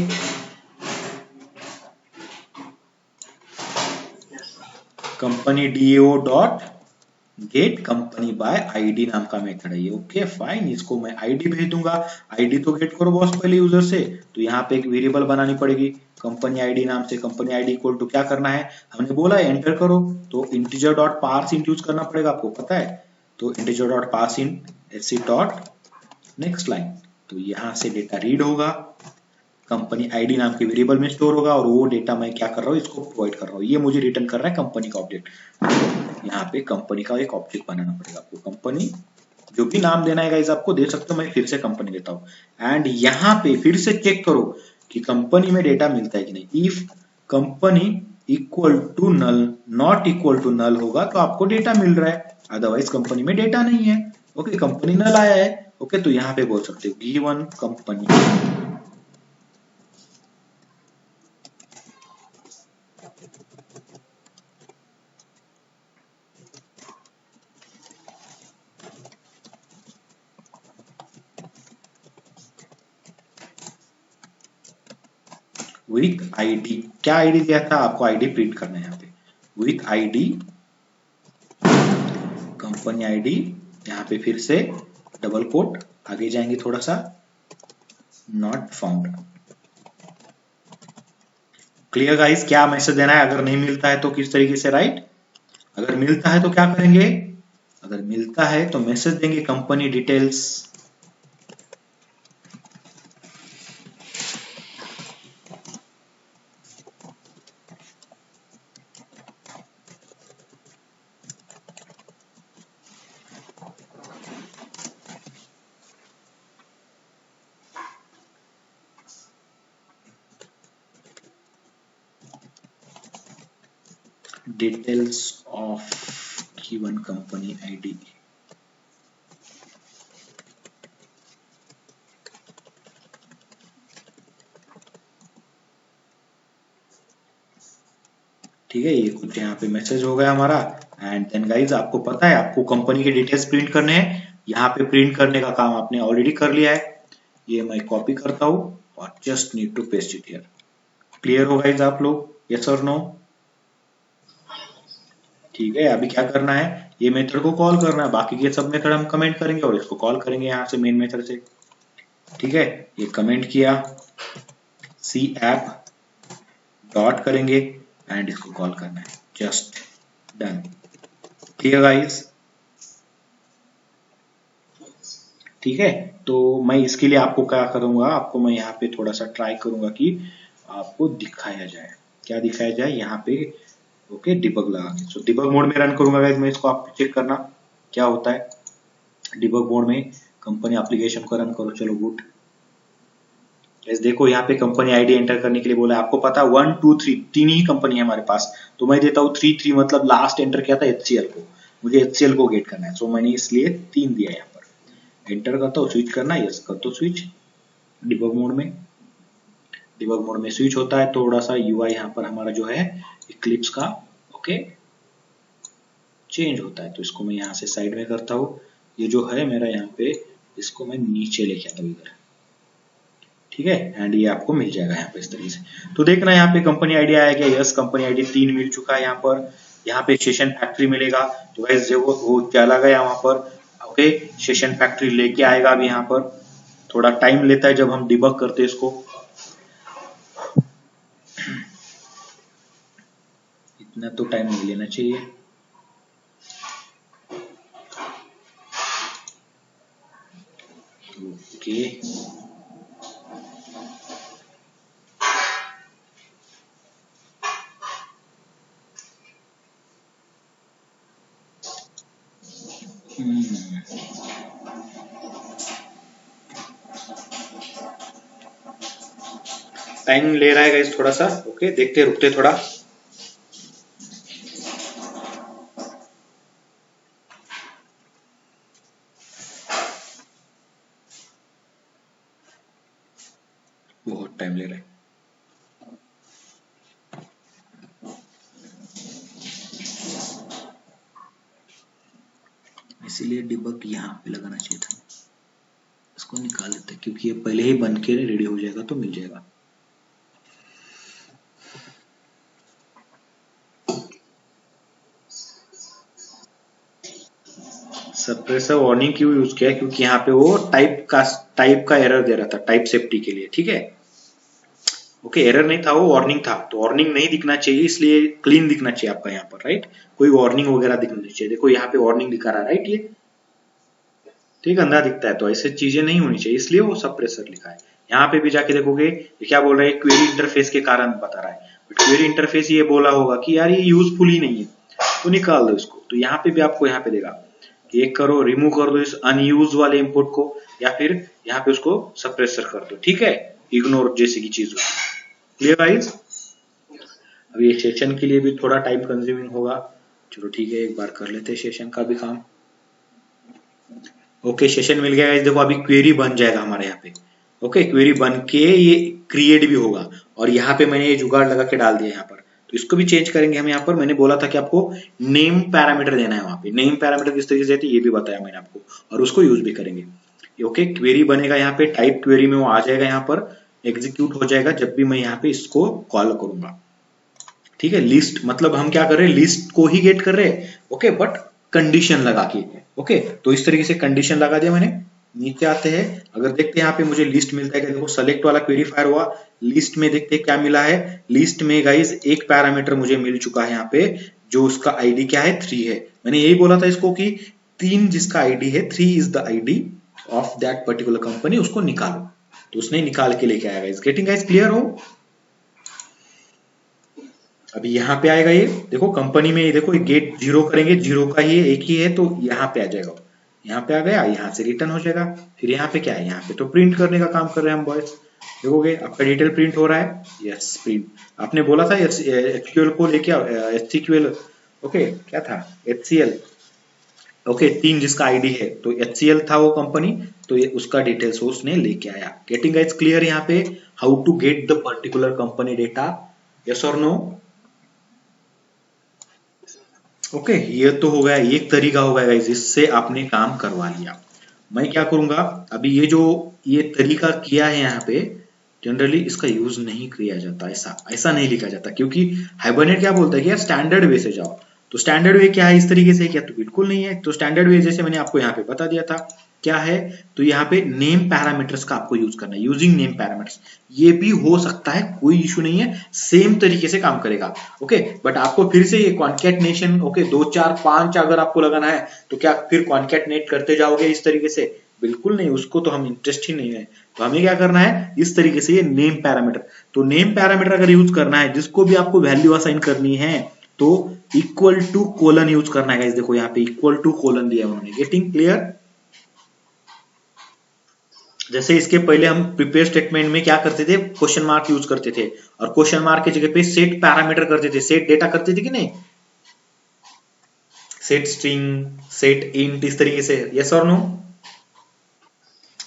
company DO dot get company by ID नाम का मेथड है ये। ओके फाइन, इसको मैं आईडी भेज दूंगा, आईडी तो गेट करो बॉस पहले यूजर से। तो यहाँ पे एक वेरिएबल बनानी पड़ेगी कंपनी आईडी नाम से, कंपनी आईडी इक्वल टू क्या करना है, हमने बोला है एंटर करो, तो इंटीजर डॉट पार्सिंट यूज करना पड़ेगा, आपको पता है। तो integer dot parseInt SC dot next line, तो यहाँ से डेटा रीड होगा, कंपनी आईडी नाम के वेरिएबल में स्टोर होगा, और वो डेटा मैं क्या कर रहा हूँ, इसको प्रोवाइड कर रहा हूँ, ये मुझे रिटर्न कर रहा है कंपनी का ऑब्जेक्ट। तो यहाँ पे कंपनी का एक ऑब्जेक्ट बनाना पड़ेगा आपको, कंपनी जो भी नाम देना है गाइस आपको दे सकते हो, मैं फिर से कंपनी देता हूँ। एंड यहाँ पे फिर से चेक करो कि कंपनी में डेटा मिलता है कि नहीं। If company equal to null, not equal to null होगा तो आपको डेटा मिल रहा है, अदरवाइज कंपनी में डेटा नहीं है। ओके, कंपनी नल आया है। ओके, तो यहाँ पे बोल सकते हो गिवन कंपनी विथ आईडी। क्या आईडी दिया था आपको? आईडी प्रिंट करना है यहाँ पे, विथ आईडी कंपनी आईडी, यहाँ पे फिर से डबल कोट, आगे जाएंगे थोड़ा सा, नॉट फाउंड। Clear guys? क्या मैसेज देना है? अगर नहीं मिलता है तो किस तरीके से राइट, अगर मिलता है तो क्या करेंगे? अगर मिलता है तो मैसेज देंगे company details, details of given company ID. ठीक है, ये कुछ यहाँ पे मैसेज हो गया हमारा। एंड देन गाइज आपको पता है आपको कंपनी के डिटेल्स प्रिंट करने हैं, यहाँ पे प्रिंट करने का काम आपने ऑलरेडी कर लिया है। ये मैं कॉपी करता हूँ और just need to paste it here. Clear हो गाइज आप लोग? यस और नो? ठीक है, अभी क्या करना है, ये मेथड को कॉल करना है, बाकी के सब मेथड हम कमेंट करेंगे और इसको कॉल करेंगे यहाँ से मेन मेथड से। ठीक है, ये कमेंट किया, सी ऐप डॉट करेंगे एंड इसको कॉल करना है, जस्ट डन। Clear guys? ठीक है, तो मैं इसके लिए आपको क्या करूंगा, आपको मैं यहाँ पे थोड़ा सा ट्राई करूंगा कि आपको दिखाया जाए। क्या दिखाया जाए यहाँ पे? ओके, डिबग लगा के, सो डिबग मोड में रन करूंगा गाइस मैं इसको, आप चेक करना क्या होता है। डिबग मोड में कंपनी एप्लीकेशन को रन करो, चलो गुड। देखो यहाँ पे कंपनी आईडी एंटर करने के लिए बोला है, आपको पता है 1 2 3 तीन ही कंपनी है हमारे पास, तो मैं देता हूँ 3 मतलब लास्ट एंटर किया था HCL को, मुझे HCL को गेट करना है, सो मैंने इसलिए 3 दिया यहाँ पर। एंटर करता हूँ, स्विच करना, यस करता हूँ स्विच डिबग मोड में। डिबग मोड में स्विच होता है, थोड़ा सा UI यहाँ पर हमारा जो है इक्लिप्स का ओके चेंज होता है, तो इसको मैं यहाँ से साइड में करता हूँ। ये जो है मेरा यहाँ पे, इसको मैं नीचे लेके आता हूँ इधर। ठीक है, एंड ये आपको मिल जाएगा यहाँ पे इस तरीके से। तो देखना यहाँ पे कंपनी आईडी आया क्या? यस, कंपनी आईडी 3 मिल चुका है यहाँ पर। यहाँ पे सेशन फैक्ट्री मिलेगा, तो गाइस जो वो चला गया वहां पर। ओके, सेशन फैक्ट्री लेके आएगा अभी यहाँ पर, थोड़ा टाइम लेता है जब हम डिबग करते हैं इसको। इतना तो टाइम नहीं लेना चाहिए। ओके, टाइम ले रहा है गाइस थोड़ा सा। ओके, देखते रुकते थोड़ा। बहुत टाइम ले रहा है। इसीलिए डिबग यहाँ पे लगाना चाहिए था। इसको निकाल देते हैं क्योंकि ये पहले ही बन के रेडी हो जाएगा तो मिल जाएगा। सप्रेसर वार्निंग क्यों यूज किया? क्योंकि यहाँ पे वो टाइप का एरर दे रहा था, टाइप सेफ्टी के लिए। ठीक है, ओके, एरर नहीं था, वो वार्निंग था, तो वार्निंग नहीं दिखना चाहिए, इसलिए क्लीन दिखना चाहिए आपका यहाँ पर, राइट? कोई वार्निंग वगैरह दिखना नहीं चाहिए। देखो यहाँ पे वार्निंग दिखा रहा है, राइट? ये ठीक अंधा दिखता है, तो ऐसे चीजें नहीं होनी चाहिए, इसलिए वो सप्रेसर लिखा है। यहाँ पे भी जाके देखोगे ये क्या बोल रहा है, क्वेरी इंटरफेस के कारण बता रहा है, बट क्वेरी इंटरफेस ये बोला होगा कि यार ये यूजफुल ही नहीं है, तो निकाल दो इसको। तो यहाँ पे भी आपको यहाँ पे देगा कि एक करो, रिमूव कर दो इस अनयूज वाले इनपुट को, या फिर यहाँ पे उसको सप्रेसर कर दो। ठीक है, इग्नोर जैसे की चीज होती है। Clear guys? अब ये सेशन के लिए भी थोड़ा टाइम कंज्यूमिंग होगा। चलो ठीक है, एक बार कर लेते हैं सेशन का भी काम। ओके, सेशन मिल गया है। देखो अभी क्वेरी बन जाएगा हमारे यहाँ पे। ओके, क्वेरी बन के ये क्रिएट भी होगा, और यहाँ पे मैंने ये जुगाड़ लगा के डाल दिया यहाँ पर। तो इसको भी चेंज करेंगे हम। यहाँ पर मैंने बोला था कि आपको नेम पैरामीटर देना है, वहां पे नेम पैरामीटर किस तरीके से देते हैं ये भी बताया मैंने आपको, और उसको यूज भी करेंगे। ओके, क्वेरी बनेगा यहाँ पे, टाइप क्वेरी में वो आ जाएगा, यहाँ पर एग्जीक्यूट हो जाएगा जब भी मैं यहाँ पे इसको कॉल करूंगा। ठीक है, लिस्ट मतलब हम क्या कर रहे हैं, लिस्ट को ही गेट कर रहे हैं। ओके, बट कंडीशन लगा के। ओके, तो इस तरीके से कंडीशन लगा दिया मैंने। नीचे आते हैं, अगर देखते हैं यहाँ पे मुझे लिस्ट मिलता है क्या, देखो सेलेक्ट वाला क्वेरी फायर हुआ, लिस्ट में देखते हैं क्या मिला है। लिस्ट में गाइज एक पैरामीटर मुझे मिल चुका है यहाँ पे, जो उसका आईडी क्या है, 3 है। मैंने यही बोला था इसको कि 3 जिसका आईडी है, 3 is the ID of that particular company, उसको निकालो। तो उसने निकाल के लेके आया गाइज। गेटिंग गाइज, क्लियर हो? अभी यहाँ पे आएगा ये, देखो कंपनी में, देखो गेट 0 करेंगे, 0 का ही एक ही है, तो यहाँ पे आ जाएगा। यहाँ पे आ गया, यहाँ से रिटर्न हो जाएगा। फिर यहाँ पे क्या है, यहाँ पे तो प्रिंट करने का काम कर रहे हैं हम बॉयज। देखोगे आपका डिटेल प्रिंट हो रहा है, यस प्रिंट। आपने बोला था एचक्यूएल को लेके आओ, एचसीक्यूएल, ओके क्या था, एचसीएल। ओके, 3 जिसका आईडी है, तो एचसीएल था वो कंपनी, तो ये उसका डिटेल्स उसने लेके आया। गेटिंग गाइस क्लियर यहाँ पे how to get the particular company data, yes और नो? ओके, ये तो हो गया, एक तरीका हो गया गाइस, इससे आपने काम करवा लिया। मैं क्या करूंगा, अभी ये जो ये तरीका किया है यहाँ पे, जनरली इसका यूज नहीं किया जाता, ऐसा ऐसा नहीं लिखा जाता, क्योंकि हाइबरनेट क्या बोलता है कि यार स्टैंडर्ड वे से जाओ। तो स्टैंडर्ड वे क्या है इस तरीके से, क्या? तो बिल्कुल नहीं है। तो स्टैंडर्ड वे जैसे मैंने आपको यहाँ पे बता दिया था क्या है, तो यहाँ पे नेम पैरामीटर्स का आपको यूज करना है, यूजिंग नेम पैरामीटर्स। ये भी हो सकता है, कोई इशू नहीं है, सेम तरीके से काम करेगा। ओके, बट आपको फिर से ये कॉन्कैटनेशन, ओके 2 4 5 अगर आपको लगाना है, तो क्या फिर कॉन्कैटनेट करते जाओगे इस तरीके से? बिल्कुल नहीं, उसको तो हम इंटरेस्ट ही नहीं है। तो हमें क्या करना है, इस तरीके से ये नेम पैरामीटर। तो नेम पैरामीटर अगर यूज करना है, जिसको भी आपको वैल्यू असाइन करनी है, तो इक्वल टू कोलन यूज करना है। देखो यहाँ पे इक्वल टू कोलन दिया उन्होंने। Getting clear? जैसे इसके पहले हम प्रिपेयर स्टेटमेंट में क्या करते थे, क्वेश्चन मार्क यूज करते थे, और क्वेश्चन मार्क की जगह पे सेट पैरामीटर करते थे, सेट डेटा करते थे कि नहीं, सेट स्ट्रिंग, सेट इंट, इस तरीके से, यस और नो?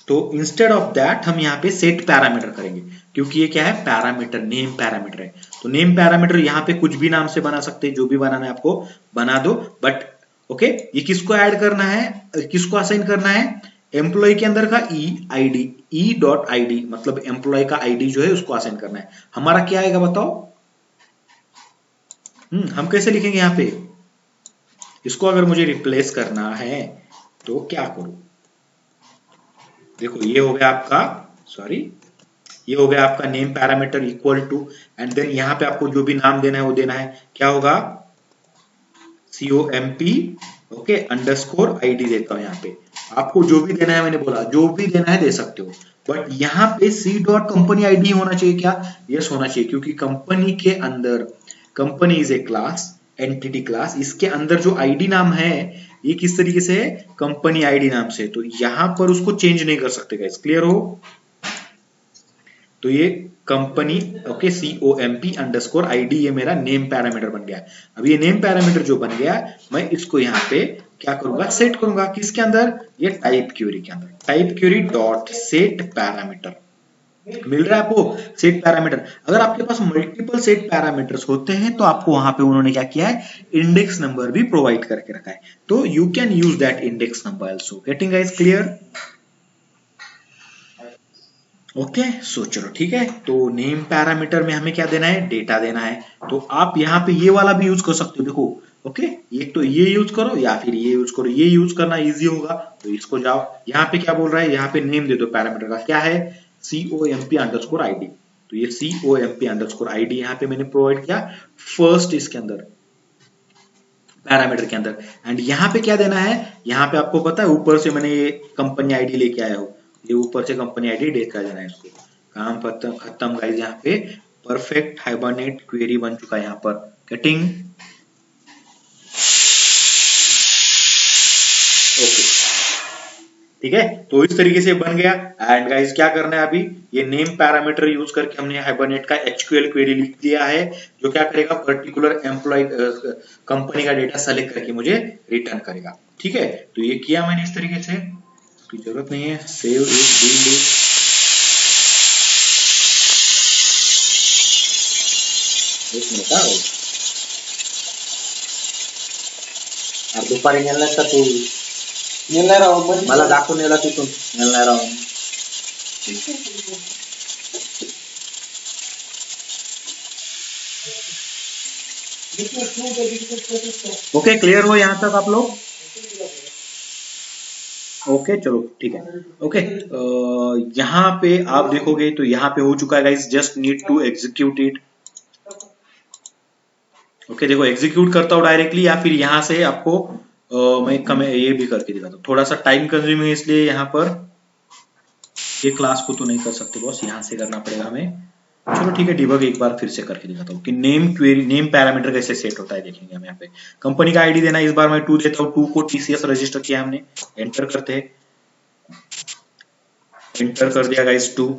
तो इंस्टेड ऑफ दैट हम यहाँ पे सेट पैरामीटर करेंगे, क्योंकि ये क्या है, पैरामीटर, नेम पैरामीटर है। तो नेम पैरामीटर यहाँ पे कुछ भी नाम से बना सकते हैं, जो भी बनाना है आपको बना दो। बट ओके, ये किसको ऐड करना है, किसको असाइन करना है, एम्प्लॉय के अंदर का ई आईडी, ई डॉट आईडी, मतलब एम्प्लॉय का आईडी जो है उसको असाइन करना है। हमारा क्या आएगा बताओ? हम कैसे लिखेंगे यहाँ पे, इसको अगर मुझे रिप्लेस करना है तो क्या करूं? देखो ये हो गया आपका, सॉरी, ये हो गया आपका name parameter equal to, and then यहाँ पे आपको जो भी नाम देना है वो देना है। क्या होगा, COMP, ओके अंडरस्कोर आईडी देता हूं। यहाँ पे आपको जो भी देना है, मैंने बोला जो भी देना है दे सकते हो, बट यहाँ पे सी डॉट कंपनी आईडी होना चाहिए क्या? यस होना चाहिए, क्योंकि कंपनी के अंदर, company is a class, entity class, इसके अंदर जो आईडी नाम है ये किस तरीके से है, कंपनी आईडी नाम से। तो यहाँ पर उसको चेंज नहीं कर सकते गाइस, क्लियर हो? तो ये company, okay COMP underscore ID, ये मेरा नेम पैरामीटर बन गया। अब ये नेम पैरामीटर जो बन गया, मैं इसको यहाँ पे क्या करूंगा, सेट करूंगा, किसके अंदर, ये टाइप क्यूरी के अंदर, type query dot set parameter. मिल रहा है आपको सेट पैरामीटर? अगर आपके पास मल्टीपल सेट पैरामीटर्स होते हैं, तो आपको वहां पे उन्होंने क्या किया है, इंडेक्स नंबर भी प्रोवाइड करके रखा है, तो you can use that index number also. Getting guys clear? Okay, so चलो ठीक है। तो नेम पैरामीटर में हमें क्या देना है, डेटा देना है। तो आप यहाँ पे ये वाला भी यूज कर सकते हो, देखो ओके, एक तो ये यूज करो या फिर ये यूज करो, ये यूज करना इजी होगा, तो इसको जाओ, यहाँ पे क्या बोल रहा है, यहाँ पे नेम दे दो पैरामीटर का, क्या है, COMP अंडरस्कोर आईडी। तो ये COMP अंडरस्कोर आईडी यहाँ पे मैंने प्रोवाइड किया फर्स्ट इसके अंदर, पैरामीटर के अंदर। एंड यहाँ पे क्या देना है, यहाँ पे आपको पता है ऊपर से मैंने ये कंपनी आईडी लेके आया हूँ, ये ऊपर से कंपनी आईडी देख कर देना है इसको। काम खत्म गाइस, यहाँ पे परफेक्ट हाइबरनेट क्वेरी बन चुका है यहाँ पर। गेटिंग? ओके, ठीक है, तो इस तरीके से बन गया। एंड गाइस क्या करना है अभी, ये नेम पैरामीटर यूज करके हमने हाइबरनेट का एचक्यूएल क्वेरी लिख दिया है, जो क्या करेगा, पर्टिकुलर एम्प्लॉय कंपनी का डेटा सेलेक्ट करके मुझे रिटर्न करेगा। ठीक है, तो ये किया मैंने इस तरीके से, की जरूरत नहीं है, सेव इज एक मिनट दुपारी नेला का तू नेला राव मला दाखवून नेला तिथून नेला राव। ओके क्लियर हो यहाँ तक आप लोग? ओके चलो ठीक है। ओके यहाँ पे आप देखोगे तो यहाँ पे हो चुका है guys, just need to execute it. Okay देखो एग्जीक्यूट करता हूँ डायरेक्टली, या फिर यहाँ से आपको मैं ये भी करके दिखाता हूँ। थोड़ा सा टाइम कंज्यूमिंग है, इसलिए यहाँ पर ये क्लास को तो नहीं कर सकते बॉस, यहाँ से करना पड़ेगा हमें। चलो ठीक है, डिबग एक बार फिर से करके दिखाता हूँ कि नेम क्वेरी, नेम पैरामीटर कैसे सेट होता है, देखेंगे हम यहाँ पे। कंपनी का आईडी देना, इस बार मैं 2 देता हूँ, 2 को टीसीएस रजिस्टर किया हमने, एंटर करते हैं, एंटर कर दिया गाइस 2।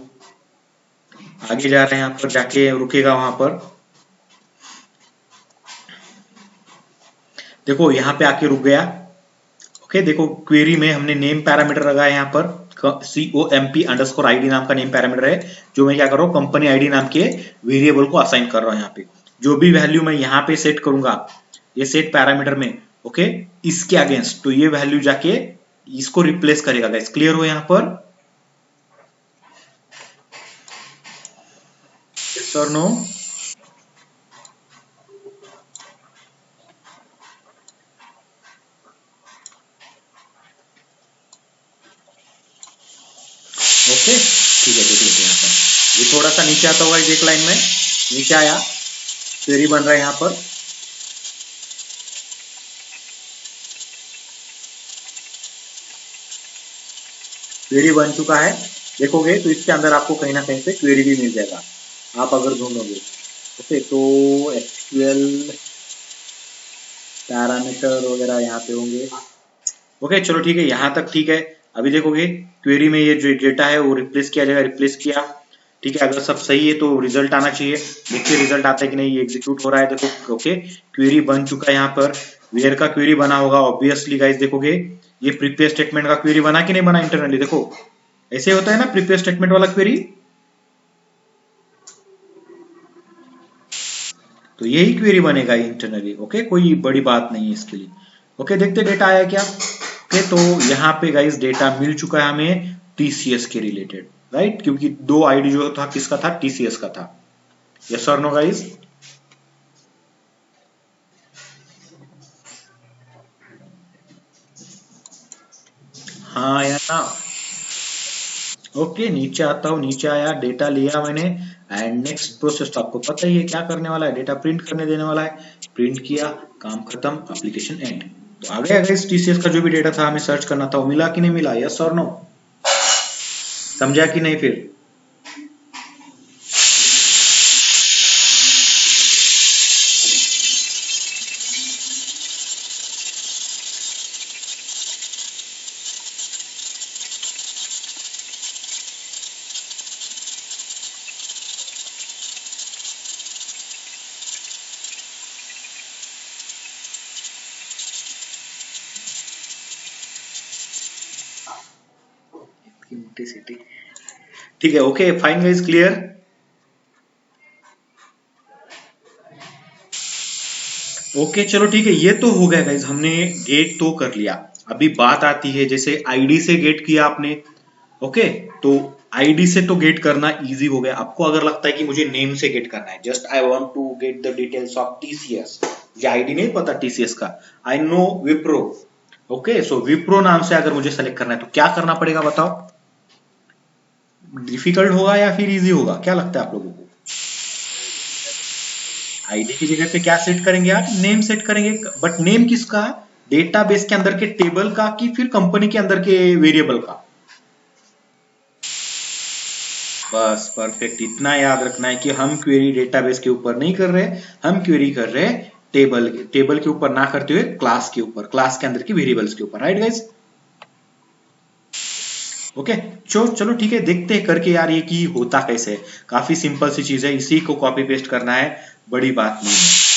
आगे जा रहे हैं, यहाँ पर जाके रुकेगा वहां पर, देखो यहाँ पे आके रुक गया। ओके देखो क्वेरी में हमने नेम पैरामीटर लगाया यहाँ पर, COMP_ID नाम का नेम पैरामीटर है, जो मैं क्या कर रहा हूँ, कंपनी आईडी नाम के वेरिएबल को असाइन कर रहा हूँ यहाँ पे। जो भी वैल्यू मैं यहाँ पे सेट करूंगा, ये सेट पैरामीटर में, ओके इसके अगेंस्ट, तो ये वैल्यू जाके इसको रिप्लेस करेगा गाइस। क्लियर हो यहाँ पर? यस और नो? ओके ठीक है, देख लेते हैं यहाँ पर, ये थोड़ा सा नीचे आता होगा, एक लाइन में नीचे आया, क्वेरी बन रहा है यहाँ पर। क्वेरी बन चुका है, देखोगे तो इसके अंदर आपको कहीं ना कहीं पे क्वेरी भी मिल जाएगा, आप अगर ढूंढोगे। ओके तो एसक्यूएल पैरामीटर वगैरह यहाँ पे होंगे। ओके चलो ठीक है, यहाँ तक ठीक है। अभी देखोगे क्वेरी में ये जो डेटा है वो रिप्लेस किया जाएगा, रिप्लेस किया, ठीक है। अगर सब सही है तो रिजल्ट आना चाहिए, देखिए रिजल्ट आता है कि नहीं, ये एग्जीक्यूट हो रहा है, देखो। ओके क्वेरी बन चुका है यहाँ पर, वेयर का क्वेरी बना होगा ऑब्वियसली गाइस। देखोगे ये प्रीपेयर स्टेटमेंट का क्वेरी बना कि नहीं बना इंटरनली, देखो ऐसे होता है ना प्रीपेयर स्टेटमेंट वाला क्वेरी, तो यही क्वेरी बनेगा इंटरनली। ओके कोई बड़ी बात नहीं है इसके लिए। ओके देखते डेटा आया क्या। ओके तो यहाँ पे गाइस डेटा मिल चुका है हमें टीसीएस के रिलेटेड, राइट, क्योंकि 2 आईडी जो था किसका था, टीसीएस का था। यस और नो गाइस? हाँ या ना? ओके नीचे आता हूँ, नीचे आया, डेटा लिया मैंने, एंड नेक्स्ट प्रोसेस तो आपको पता ही है क्या करने वाला है, डेटा प्रिंट करने देने वाला है। प्रिंट किया, काम खत्म, एप्लीकेशन एंड। तो आ गया गाइस टीसीएस का जो भी डेटा था हमें सर्च करना था, वो मिला कि नहीं मिला, यस और नो? समझा कि नहीं फिर? मोटी सिटी, ठीक है। Okay fine guys, clear? Okay चलो ठीक है, ये तो हो गया गाइस, हमने गेट तो कर लिया। अभी बात आती है, जैसे आईडी से गेट किया आपने, ओके तो आईडी से तो गेट करना इजी हो गया। आपको अगर लगता है कि मुझे नेम से गेट करना है, just I want to get the details of TCS, ये आईडी नहीं पता टीसीएस का, I know Wipro, okay so Wipro नाम से अगर मुझे सेलेक्ट करना है तो क्या करना पड़ेगा बताओ? डिफिकल्ट होगा या फिर इजी होगा, क्या लगता है आप लोगों को? आईडी की जगह पे क्या सेट करेंगे आप, नेम सेट करेंगे, बट नेम किसका, डेटाबेस के अंदर के टेबल का कि फिर कंपनी के अंदर के वेरिएबल का? बस परफेक्ट, इतना याद रखना है कि हम क्वेरी डेटाबेस के ऊपर नहीं कर रहे, हम क्वेरी कर रहे हैं टेबल के ऊपर ना करते हुए क्लास के ऊपर, क्लास के अंदर की वेरिएबल्स के ऊपर, राइट गाइस? ओके। चलो ठीक है, देखते हैं करके यार ये कि होता कैसे है। काफी सिंपल सी चीज है, इसी को कॉपी पेस्ट करना है, बड़ी बात नहीं है।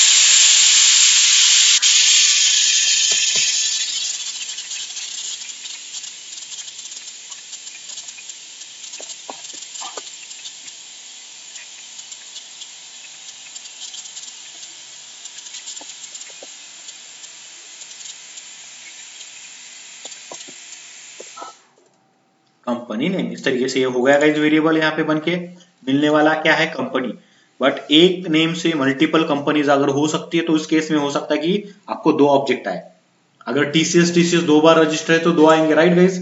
कंपनी नेम इस तरीके से ये हो गया गाइस, वेरिएबल यहाँ पे बन के मिलने वाला क्या है, कंपनी। बट एक नेम से मल्टीपल कंपनीज अगर हो सकती है तो इस केस में हो सकता है कि आपको दो ऑब्जेक्ट आए। अगर टीसीएस टीसीएस दो बार रजिस्टर है तो दो आएंगे, राइट गाइस।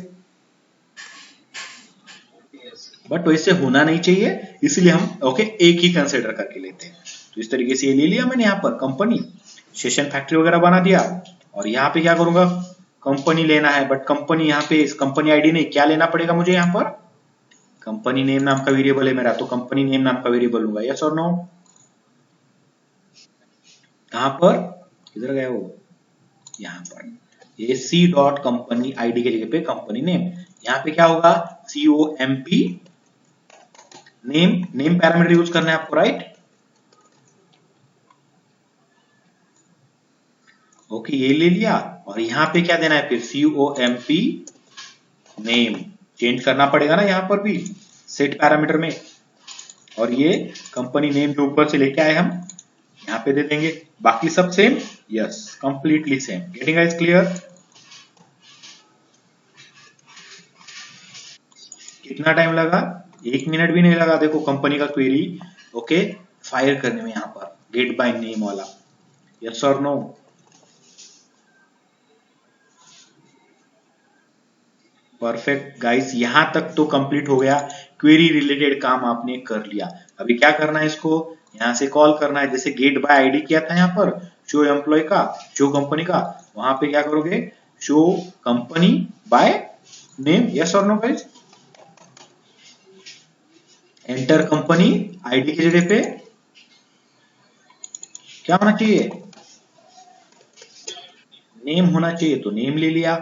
बट वैसे होना नहीं चाहिए, इसलिए हम ओके एक ही कंसिडर करके लेते हैं। तो इस तरीके से ये ले लिया मैंने यहाँ पर कंपनी, सेशन फैक्ट्री वगैरह बना दिया। और यहाँ पे क्या करूंगा, कंपनी लेना है, बट कंपनी यहाँ पे कंपनी आईडी नहीं, क्या लेना पड़ेगा मुझे यहाँ पर, कंपनी नेम नाम का वेरिएबल है मेरा, तो कंपनी नेम नाम का वेरिएबल लूंगा, यस और नो। कहां पर, किधर गया वो, यहाँ पर ये सी डॉट कंपनी आईडी के जगह पे कंपनी नेम, यहाँ पे क्या होगा, C O M P name, name parameter use करना है आपको, राइट। ओके ये ले लिया, और यहाँ पे क्या देना है फिर, C O M P name, change करना पड़ेगा ना यहाँ पर भी सेट पैरामीटर में। और ये कंपनी नेम जो ऊपर से लेके आए हम यहाँ पे दे देंगे, बाकी सब same, yes completely same. Getting is clear. कितना टाइम लगा, एक मिनट भी नहीं लगा, देखो कंपनी का क्वेरी ओके फायर करने में यहाँ पर, गेट बाय नेम वाला, यस और नो। परफेक्ट गाइस, यहां तक तो कंप्लीट हो गया, क्वेरी रिलेटेड काम आपने कर लिया। अभी क्या करना है, इसको यहां से कॉल करना है, जैसे गेट बाय आईडी किया था यहाँ पर, शो एम्प्लॉय का, शो कंपनी का, वहां पे क्या करोगे, show company by name, yes और no guys. Enter company ID की जगह पे क्या होना चाहिए, नेम होना चाहिए, तो नेम ले लिया।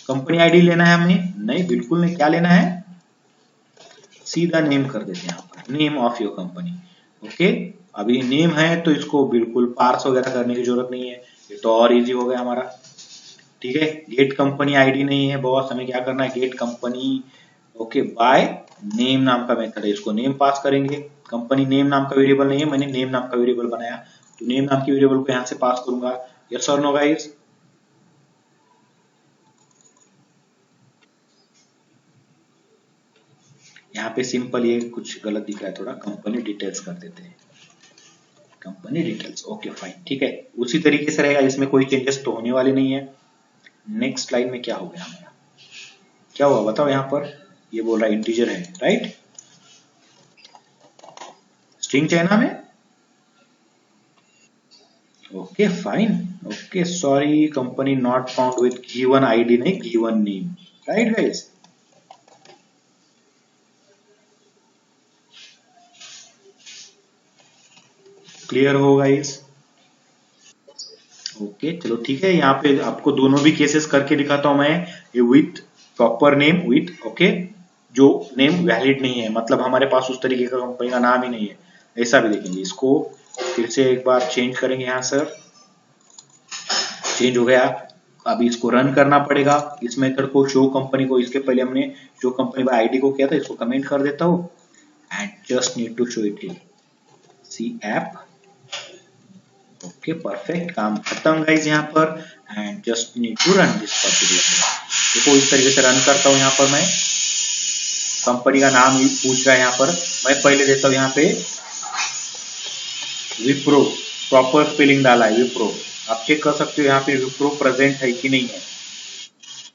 कंपनी आईडी लेना है हमें, नहीं बिल्कुल नहीं, क्या लेना है, सीधा नेम कर देते हैं यहाँ पर, name of your company. Okay, अभी नेम है तो इसको बिल्कुल पार्स वगैरह करने की जरूरत नहीं है, ये तो और इजी हो गया हमारा। ठीक है, गेट कंपनी आईडी नहीं है बॉस, हमें क्या करना है, get company okay by name नाम का मेथड है, इसको नेम पास करेंगे। कंपनी नेम नाम का वेरिएबल नहीं है, मैंने नेम नाम का वेरिएबल बनाया, तो नेम नाम की वेरिएबल को यहाँ से पास करूंगा, यस और नो गाइस। यहाँ पे सिंपल ये कुछ गलत दिख रहा है थोड़ा, कंपनी डिटेल्स कर देते हैं, कंपनी डिटेल्स ओके फाइन, ठीक है। उसी तरीके से रहेगा, इसमें कोई चेंजेस तो होने वाले नहीं है। नेक्स्ट लाइन में क्या हो गया हमारा, क्या हुआ बताओ, यहाँ पर ये बोल रहा है इंटीजर है, राइट, स्ट्रिंग चाहिए ना हमें, okay fine. Okay sorry, company not found with given ID नहीं, given name, right guys. Clear हो गाइस। ओके चलो ठीक है, यहाँ पे आपको दोनों भी केसेस करके दिखाता हूं मैं, ये with proper name, with okay जो नेम वैलिड नहीं है, मतलब हमारे पास उस तरीके का कंपनी का नाम ही नहीं है, ऐसा भी देखेंगे। इसको फिर से एक बार चेंज करेंगे, यहाँ सर चेंज हो गया। अभी इसको रन करना पड़ेगा, इस मेथड को, शो कंपनी को, इसके पहले हमने शो कंपनी बाय आईडी को किया था, इसको कमेंट कर देता हूँ, and just need to show it, see app okay perfect, काम खत्म गाइज यहाँ पर, and just need to run this particular. देखो इस तरीके से रन करता हूँ, यहाँ पर मैं कंपनी का नाम ही पूछ रहा है, यहाँ पर मैं पहले देता हूँ यहाँ पे विप्रो, प्रॉपर स्पेलिंग डाला है विप्रो, आप चेक कर सकते हो यहाँ पे विप्रो प्रेजेंट है कि नहीं है।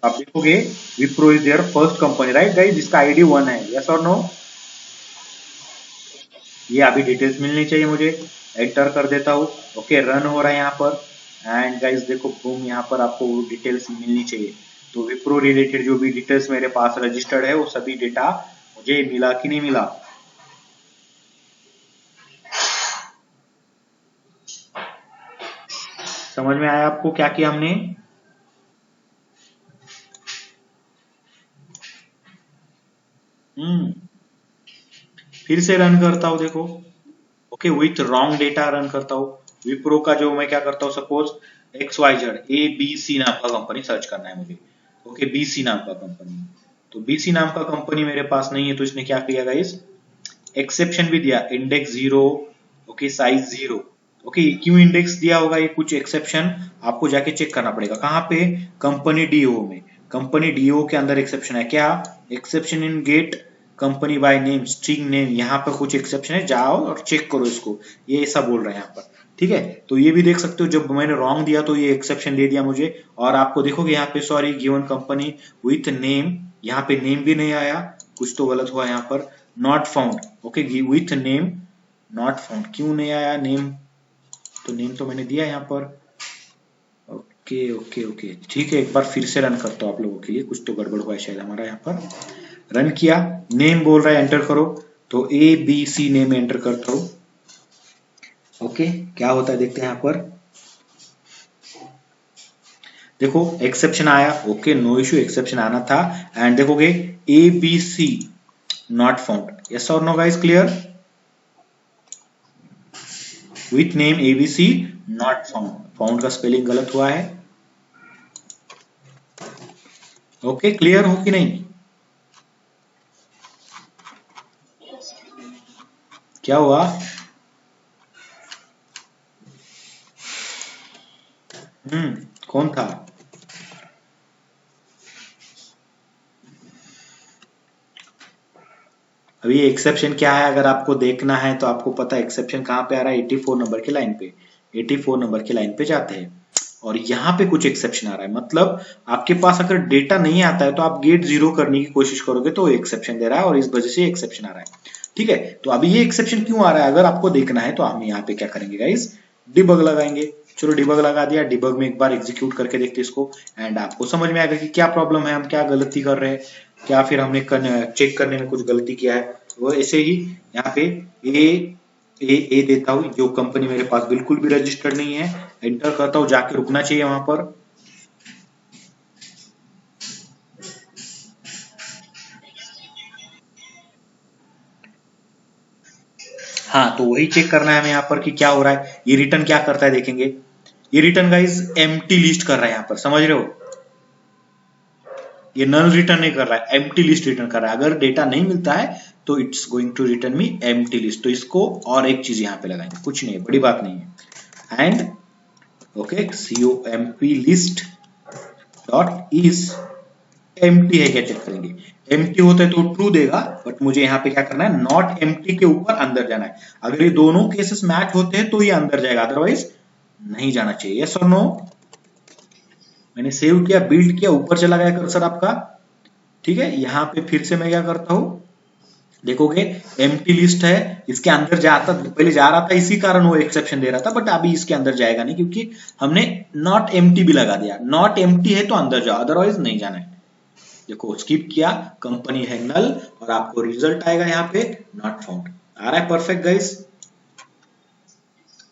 आप देखोगे Wipro is there first company, right guys, जिसका आईडी 1 है, यस और नो। ये अभी डिटेल्स मिलनी चाहिए मुझे, एंटर कर देता हूँ, ओके रन हो रहा है यहाँ पर, एंड गाइस देखो बूम, यहाँ पर आपको डिटेल्स मिलनी चाहिए। तो विप्रो रिलेटेड जो भी डिटेल्स मेरे पास रजिस्टर्ड है वो सभी डेटा मुझे मिला कि नहीं मिला। समझ में आया आपको क्या किया हमने, फिर से रन करता हूं, देखो okay, with wrong data run करता हूं। विप्रो का जो मैं क्या करता हूं, सपोज XYZ ABC नाम का कंपनी सर्च करना है मुझे, ओके, BC नाम का कंपनी, तो BC नाम का कंपनी मेरे पास नहीं है, तो इसने क्या किया गाइस, एक्सेप्शन भी दिया, इंडेक्स 0, ओके, साइज 0, ओके। क्यों इंडेक्स दिया होगा, ये कुछ एक्सेप्शन आपको जाके चेक करना पड़ेगा। कहाँ पे, कंपनी डीओ में, कंपनी डीओ के अंदर एक्सेप्शन है क्या, exception in get company by name string name, यहाँ पर कुछ एक्सेप्शन है, जाओ और चेक करो इसको, ये ऐसा बोल रहे हैं यहाँ पर, ठीक है। तो ये भी देख सकते हो, जब मैंने रॉन्ग दिया तो ये एक्सेप्शन दे दिया मुझे, और आपको देखोगे यहाँ पे sorry given company with name, यहाँ पे नेम भी नहीं आया, कुछ तो गलत हुआ यहाँ पर, not found, okay, with name not found, क्यों नहीं आया नेम, तो नेम तो मैंने दिया यहाँ पर, ओके ओके ओके, ठीक है। एक बार फिर से रन करता हूँ आप लोगों के लिए, कुछ तो गड़बड़ हुआ है शायद हमारा, यहाँ पर रन किया, नेम बोल रहा है एंटर करो, तो ABC नेम एंटर करता हूँ, ओके, क्या होता है देखते हैं यहाँ पर, देखो एक्सेप्शन आया, ओके, नो इश्यू, एक्सेप्शन आना था, एंड देखोगे ABC नॉट फाउंड, यस और no guys, clear, with name ABC not found, found का स्पेलिंग गलत हुआ है, ओके, क्लियर हो कि नहीं, क्या हुआ, कौन था, अभी एक्सेप्शन क्या है, अगर आपको देखना है तो आपको पता है एक्सेप्शन कहाँ पे आ रहा है, 84 नंबर के लाइन पे, 84 नंबर के लाइन पे जाते हैं, और यहाँ पे कुछ एक्सेप्शन आ रहा है, मतलब आपके पास अगर डेटा नहीं आता है तो आप गेट 0 करने की कोशिश करोगे तो एक्सेप्शन दे रहा है, और इस वजह से एक्सेप्शन आ रहा है, ठीक है। तो अभी ये एक्सेप्शन क्यों आ रहा है, अगर आपको देखना है तो हम यहाँ पे क्या करेंगे गाइस, डिबग लगाएंगे, चलो डिबग लगा दिया, डिबग में एक बार एग्जीक्यूट करके देखते इसको, एंड आपको समझ में आएगा कि क्या प्रॉब्लम है, हम क्या गलती कर रहे हैं, क्या फिर हमने चेक करने में कुछ गलती किया है। वो ऐसे ही यहाँ पे ए देता हूँ, जो कंपनी मेरे पास बिल्कुल भी रजिस्टर्ड नहीं है, एंटर करता हूँ, जाके रुकना चाहिए वहां पर, हाँ, तो वही चेक करना है हमें यहाँ पर कि क्या हो रहा है, ये रिटर्न क्या करता है देखेंगे, ये रिटर्न गाइस एम्प्टी लिस्ट कर रहा है यहाँ पर, समझ रहे हो, ये नल रिटर्न नहीं कर रहा है, एम्प्टी लिस्ट रिटर्न कर रहा है, अगर डेटा नहीं मिलता है तो it's going to return me empty list, तो इसको और एक चीज यहाँ पे लगाएंगे, कुछ नहीं, बड़ी बात नहीं है, and okay, comp list dot is empty है क्या चेक करेंगे, एम्प्टी होता है तो ट्रू देगा, बट मुझे यहाँ पे क्या करना है, नॉट एम्प्टी के ऊपर अंदर जाना है, अगर ये दोनों केसेस मैच होते हैं तो ये अंदर जाएगा, अदरवाइज नहीं जाना चाहिए, यस और नो, मैंने सेव किया, बिल्ड किया, ऊपर चला गया कर्सर आपका, ठीक है। यहाँ पे फिर से मैं क्या करता हूँ, देखोगे एम्प्टी लिस्ट है, इसके अंदर जाता, पहले जा रहा था इसी कारण वो एक्सेप्शन दे रहा था, बट अभी इसके अंदर जाएगा नहीं, क्योंकि हमने नॉट एम्प्टी भी लगा दिया, नॉट एम्प्टी है तो अंदर जाओ, अदरवाइज नहीं जाना है, देखो स्किप किया, कंपनी है नल, और आपको रिजल्ट आएगा यहाँ पे नॉट फाउंड, आ रहा है, परफेक्ट गाइस।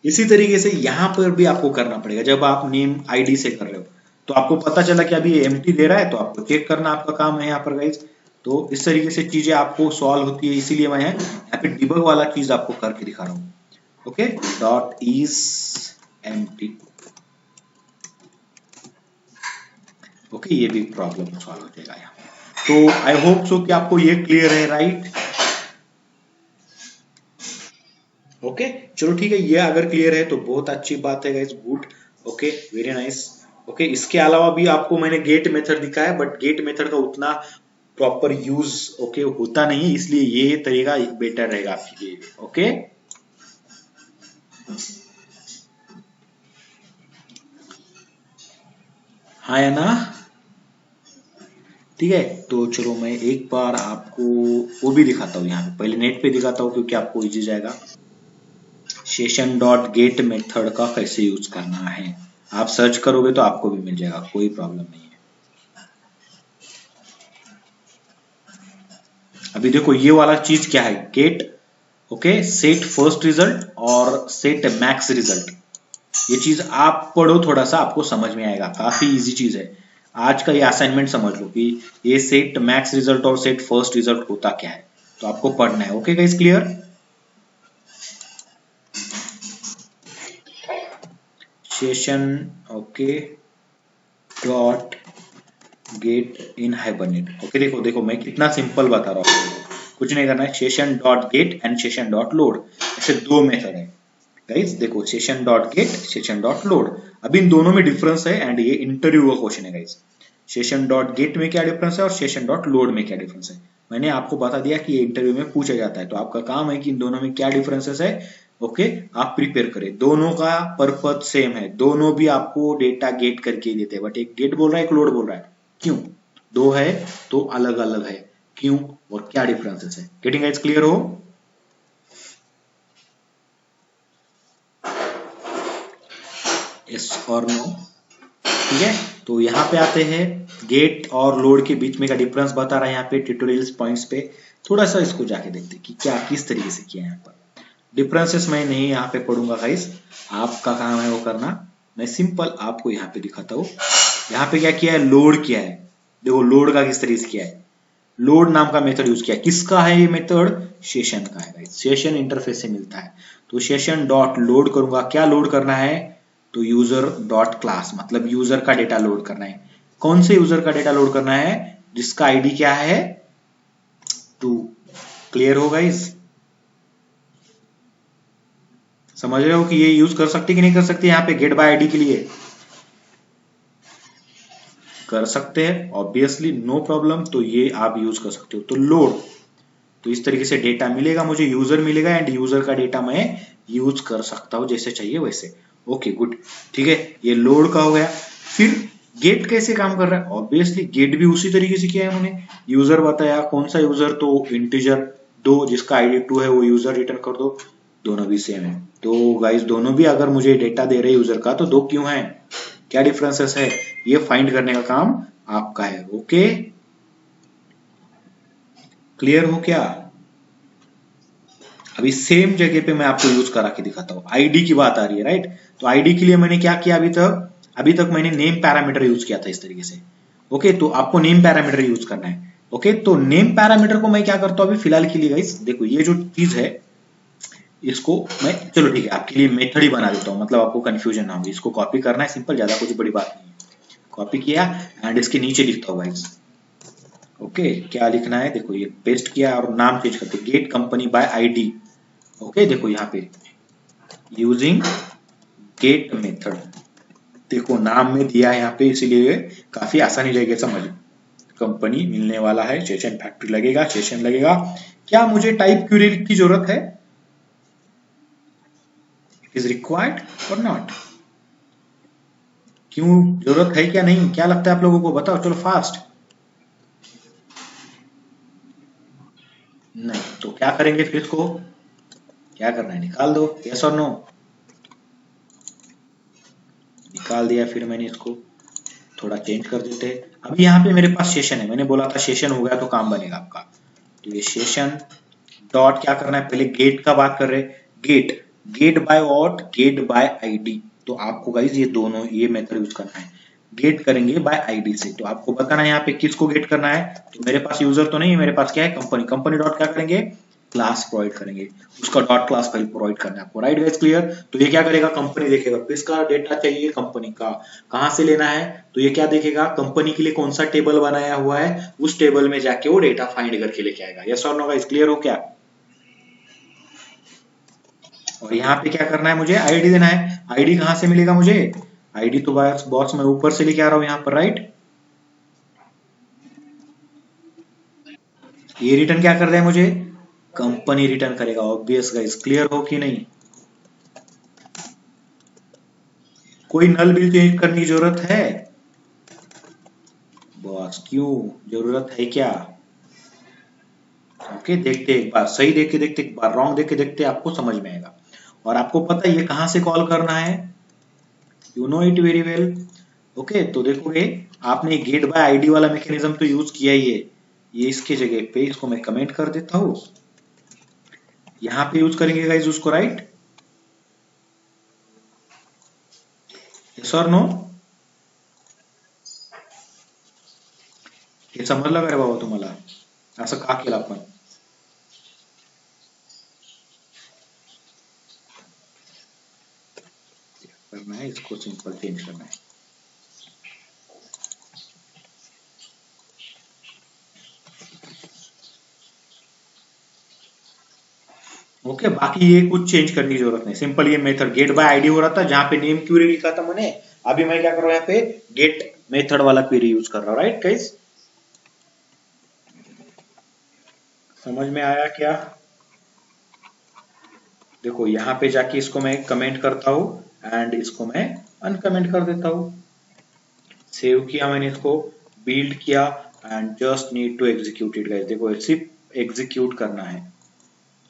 इसी तरीके से यहाँ पर भी आपको करना पड़ेगा, जब आप नेम आईडी से कर रहे हो, तो आपको पता चला कि अभी एम्प्टी दे रहा है, तो आपको चेक करना आपका काम है यहाँ पर गाइस, तो इस तरीके से चीजें आपको सॉल्व होती है, इसीलिए मैं यहाँ पे डिबग वाला चीज आपको करके दिखा रहा हूँ, okay, dot is empty, okay, ये भी प्रॉब्लम सॉल्व हो जाएगा यहाँ, तो आई होप सो कि आपको ये क्लियर है, राइट, ओके, चलो ठीक है, ये अगर क्लियर है तो बहुत अच्छी बात है guys, good, okay, very nice, okay. इसके अलावा भी आपको मैंने गेट मेथड दिखाया, बट गेट मेथड का उतना प्रॉपर यूज ओके होता नहीं है, इसलिए ये तरीका बेटर रहेगा आपके लिए, ओके। हाँ या ना, ठीक है, तो चलो मैं एक बार आपको वो भी दिखाता हूँ, यहाँ पे पहले नेट पे दिखाता हूँ क्योंकि आपको इजी जाएगा, सेशन डॉट गेट मेथड का कैसे यूज करना है, आप सर्च करोगे तो आपको भी मिल जाएगा, कोई प्रॉब्लम नहीं है। अभी देखो ये वाला चीज क्या है, get okay set first result और सेट मैक्स रिजल्ट, ये चीज आप पढ़ो थोड़ा सा, आपको समझ में आएगा, काफी इजी चीज है। आज का ये असाइनमेंट समझ लो कि ये सेट मैक्स रिजल्ट और सेट फर्स्ट रिजल्ट होता क्या है, तो आपको पढ़ना है। Okay guys, clear? Session okay dot get in hibernate. Okay, देखो देखो मैं कितना सिंपल बता रहा हूँ, कुछ नहीं करना है। Session dot gate and session dot load, ऐसे दो मेथड है गाइस। देखो session dot gate, session dot load, अब इन दोनों में डिफरेंस है एंड ये इंटरव्यू का क्वेश्चन है गाइस। सेशन डॉट गेट में क्या डिफरेंस है और सेशन डॉट लोड में क्या डिफरेंस है, मैंने आपको बता दिया कि ये इंटरव्यू में पूछा जाता है, तो आपका काम है कि इन दोनों में क्या डिफरेंसेस है। ओके, आप प्रिपेयर करें। दोनों का पर्पज सेम है, दोनों भी आपको डेटा गेट करके देते हैं, बट एक गेट बोल रहा है एक लोड बोल रहा है। क्यों? दो है तो अलग अलग है, क्यों और क्या डिफरेंसेस है। गेटिंग गाइस, क्लियर हो? यस और नो? ठीक है, तो यहाँ पे आते हैं गेट और लोड के बीच में का डिफरेंस बता रहा है यहाँ पे ट्यूटोरियल्स पॉइंट्स पे। थोड़ा सा इसको जाके देखते कि क्या किस तरीके से किया है यहाँ पर। डिफरेंसेस मैं नहीं यहाँ पे पढ़ूंगा गाइस, आपका काम है वो करना। मैं सिंपल आपको यहाँ पे दिखाता हूँ। यहाँ पे क्या किया है, लोड किया है। देखो लोड का किस तरीके से किया है, लोड नाम का मेथड यूज किया। किसका है ये मेथड? सेशन का है गाइस, सेशन इंटरफेस से मिलता है। तो सेशन डॉट लोड करूंगा, क्या लोड करना है, तो यूजर डॉट क्लास, मतलब यूजर का डेटा लोड करना है। कौन से यूजर का डेटा लोड करना है? जिसका आईडी क्या है, 2। क्लियर हो गाइस? समझ रहे हो कि ये यूज कर सकते कि नहीं कर सकते? यहाँ पे गेट बाय आईडी के लिए कर सकते हैं ऑब्वियसली, नो प्रॉब्लम। तो ये आप यूज कर सकते हो। तो लोड, तो इस तरीके से डेटा मिलेगा मुझे, यूजर मिलेगा एंड यूजर का डेटा मैं यूज कर सकता हूं जैसे चाहिए वैसे। ओके गुड, ठीक है, ये लोड का हो गया। फिर गेट कैसे काम कर रहा है? ऑब्वियसली गेट भी उसी तरीके से किया है उन्होंने। यूजर बताया, कौन सा यूजर, तो इंटीजर 2, जिसका आईडी 2 है वो यूजर रिटर्न कर दो। दोनों भी सेम है, तो गाइस दोनों भी अगर मुझे डेटा दे रहे यूजर का, तो दो क्यों है, क्या डिफरेंसेस है, ये फाइंड करने का काम आपका है। ओके, क्लियर हो क्या? अभी सेम जगह पे मैं आपको यूज करा के दिखाता हूँ। आईडी की बात आ रही है राइट, तो आईडी के लिए मैंने क्या किया अभी तक मैंने नेम पैरामीटर यूज किया था इस तरीके से। ओके, तो आपको नेम पैरामीटर यूज करना है। ओके, तो नेम पैरामीटर को मैं क्या करता हूँ अभी फिलहाल के लिए गाइस, देखो ये जो चीज है इसको मैं, चलो ठीक है, आपके लिए मेथड ही बना देता हूँ, मतलब आपको कंफ्यूजन ना हो। इसको कॉपी करना है सिंपल, ज्यादा कुछ बड़ी बात नहीं है। कॉपी किया एंड इसके नीचे लिखता हूँ गाइस। ओके, क्या लिखना है, देखो ये पेस्ट किया और नाम चेंज करते, get company by ID. Okay, देखो यहाँ पे यूजिंग गेट मेथड, देखो नाम में दिया है यहाँ पे, इसीलिए काफी आसानी रहेगी समझ। कंपनी मिलने वाला है, सेशन फैक्ट्री लगेगा, सेशन लगेगा। क्या मुझे टाइप क्वेरी की जरूरत है? इट इज रिक्वायर्ड और नॉट? क्यों जरूरत है क्या नहीं, क्या लगता है आप लोगों को, बताओ चलो फास्ट। नहीं तो क्या करेंगे फिर इसको, क्या करना है, निकाल दो। यस और नो? निकाल दिया। फिर मैंने इसको थोड़ा चेंज कर देते हैं। अभी यहाँ पे मेरे पास सेशन है, मैंने बोला था सेशन हो गया तो काम बनेगा आपका। तो ये सेशन डॉट क्या करना है, पहले गेट का बात कर रहे हैं। Get, get by what, get by ID. तो आपको गाइस ये दोनों ये मेथड यूज करना है। गेट करेंगे बाय आईडी से, तो आपको बताना है यहाँ पे किसको गेट करना है। तो मेरे पास यूजर तो नहीं है, मेरे पास क्या है, कंपनी। कंपनी डॉट क्या करेंगे, क्लास प्रोवाइड करेंगे, उसका डॉट क्लास फाइल प्रोवाइड करना है आपको। Right guys, clear? तो ये क्या करेगा, कंपनी देखेगा किसका डेटा चाहिए, कंपनी का, कहां से लेना है, तो ये क्या देखेगा, कंपनी के लिए कौन सा टेबल बनाया हुआ है, उस टेबल में जाके वो डेटा फाइंड करके लेके आएगा। यस और नो गाइस, क्लियर हो क्या? और यहाँ पे क्या करना है, मुझे आईडी देना है। आईडी कहां से मिलेगा मुझे, आईडी तो बॉक्स में ऊपर से लेके आ रहा हूं यहाँ पर। राइट, ये रिटर्न क्या कर रहा है मुझे, कंपनी रिटर्न करेगा। ऑब्वियस गाइस, क्लियर हो कि नहीं? कोई नल बिल चेंज करने की जरूरत है बॉस, क्यों, जरूरत है क्या? ओके, देखते एक बार, सही देख के देखते, एक बार रॉन्ग देख के देखते, आपको समझ में आएगा। और आपको पता है ये कहां से कॉल करना है, you know it very well. Okay, तो देखोगे आपने गेट बाय आईडी वाला मैकेनिज्म तो यूज किया ही है। ये इसके जगह पे इसको मैं कमेंट कर देता हूं, यहाँ पे यूज करेंगे गाइस उसको। राइट, यस और नो? हे समजलं का रे बाबा तुम्हाला? असं का केलं आपण? करना है इसको सिंपल चेंज करना है। ओके, बाकी ये कुछ चेंज करने की जरूरत नहीं, सिंपल ये मेथड गेट बाय आईडी हो रहा था जहां पे नेम क्यूरी लिखा था मैंने, अभी मैं क्या कर रहा हूँ यहाँ पे गेट मेथड वाला क्वेरी यूज कर रहा हूँ। राइट गाइस, समझ में आया क्या? देखो यहाँ पे जाके इसको मैं कमेंट करता हूँ एंड इसको मैं अनकमेंट कर देता हूँ। सेव किया मैंने इसको, बिल्ड किया and just need to execute it guys. देखो सिर्फ एग्जीक्यूट करना है,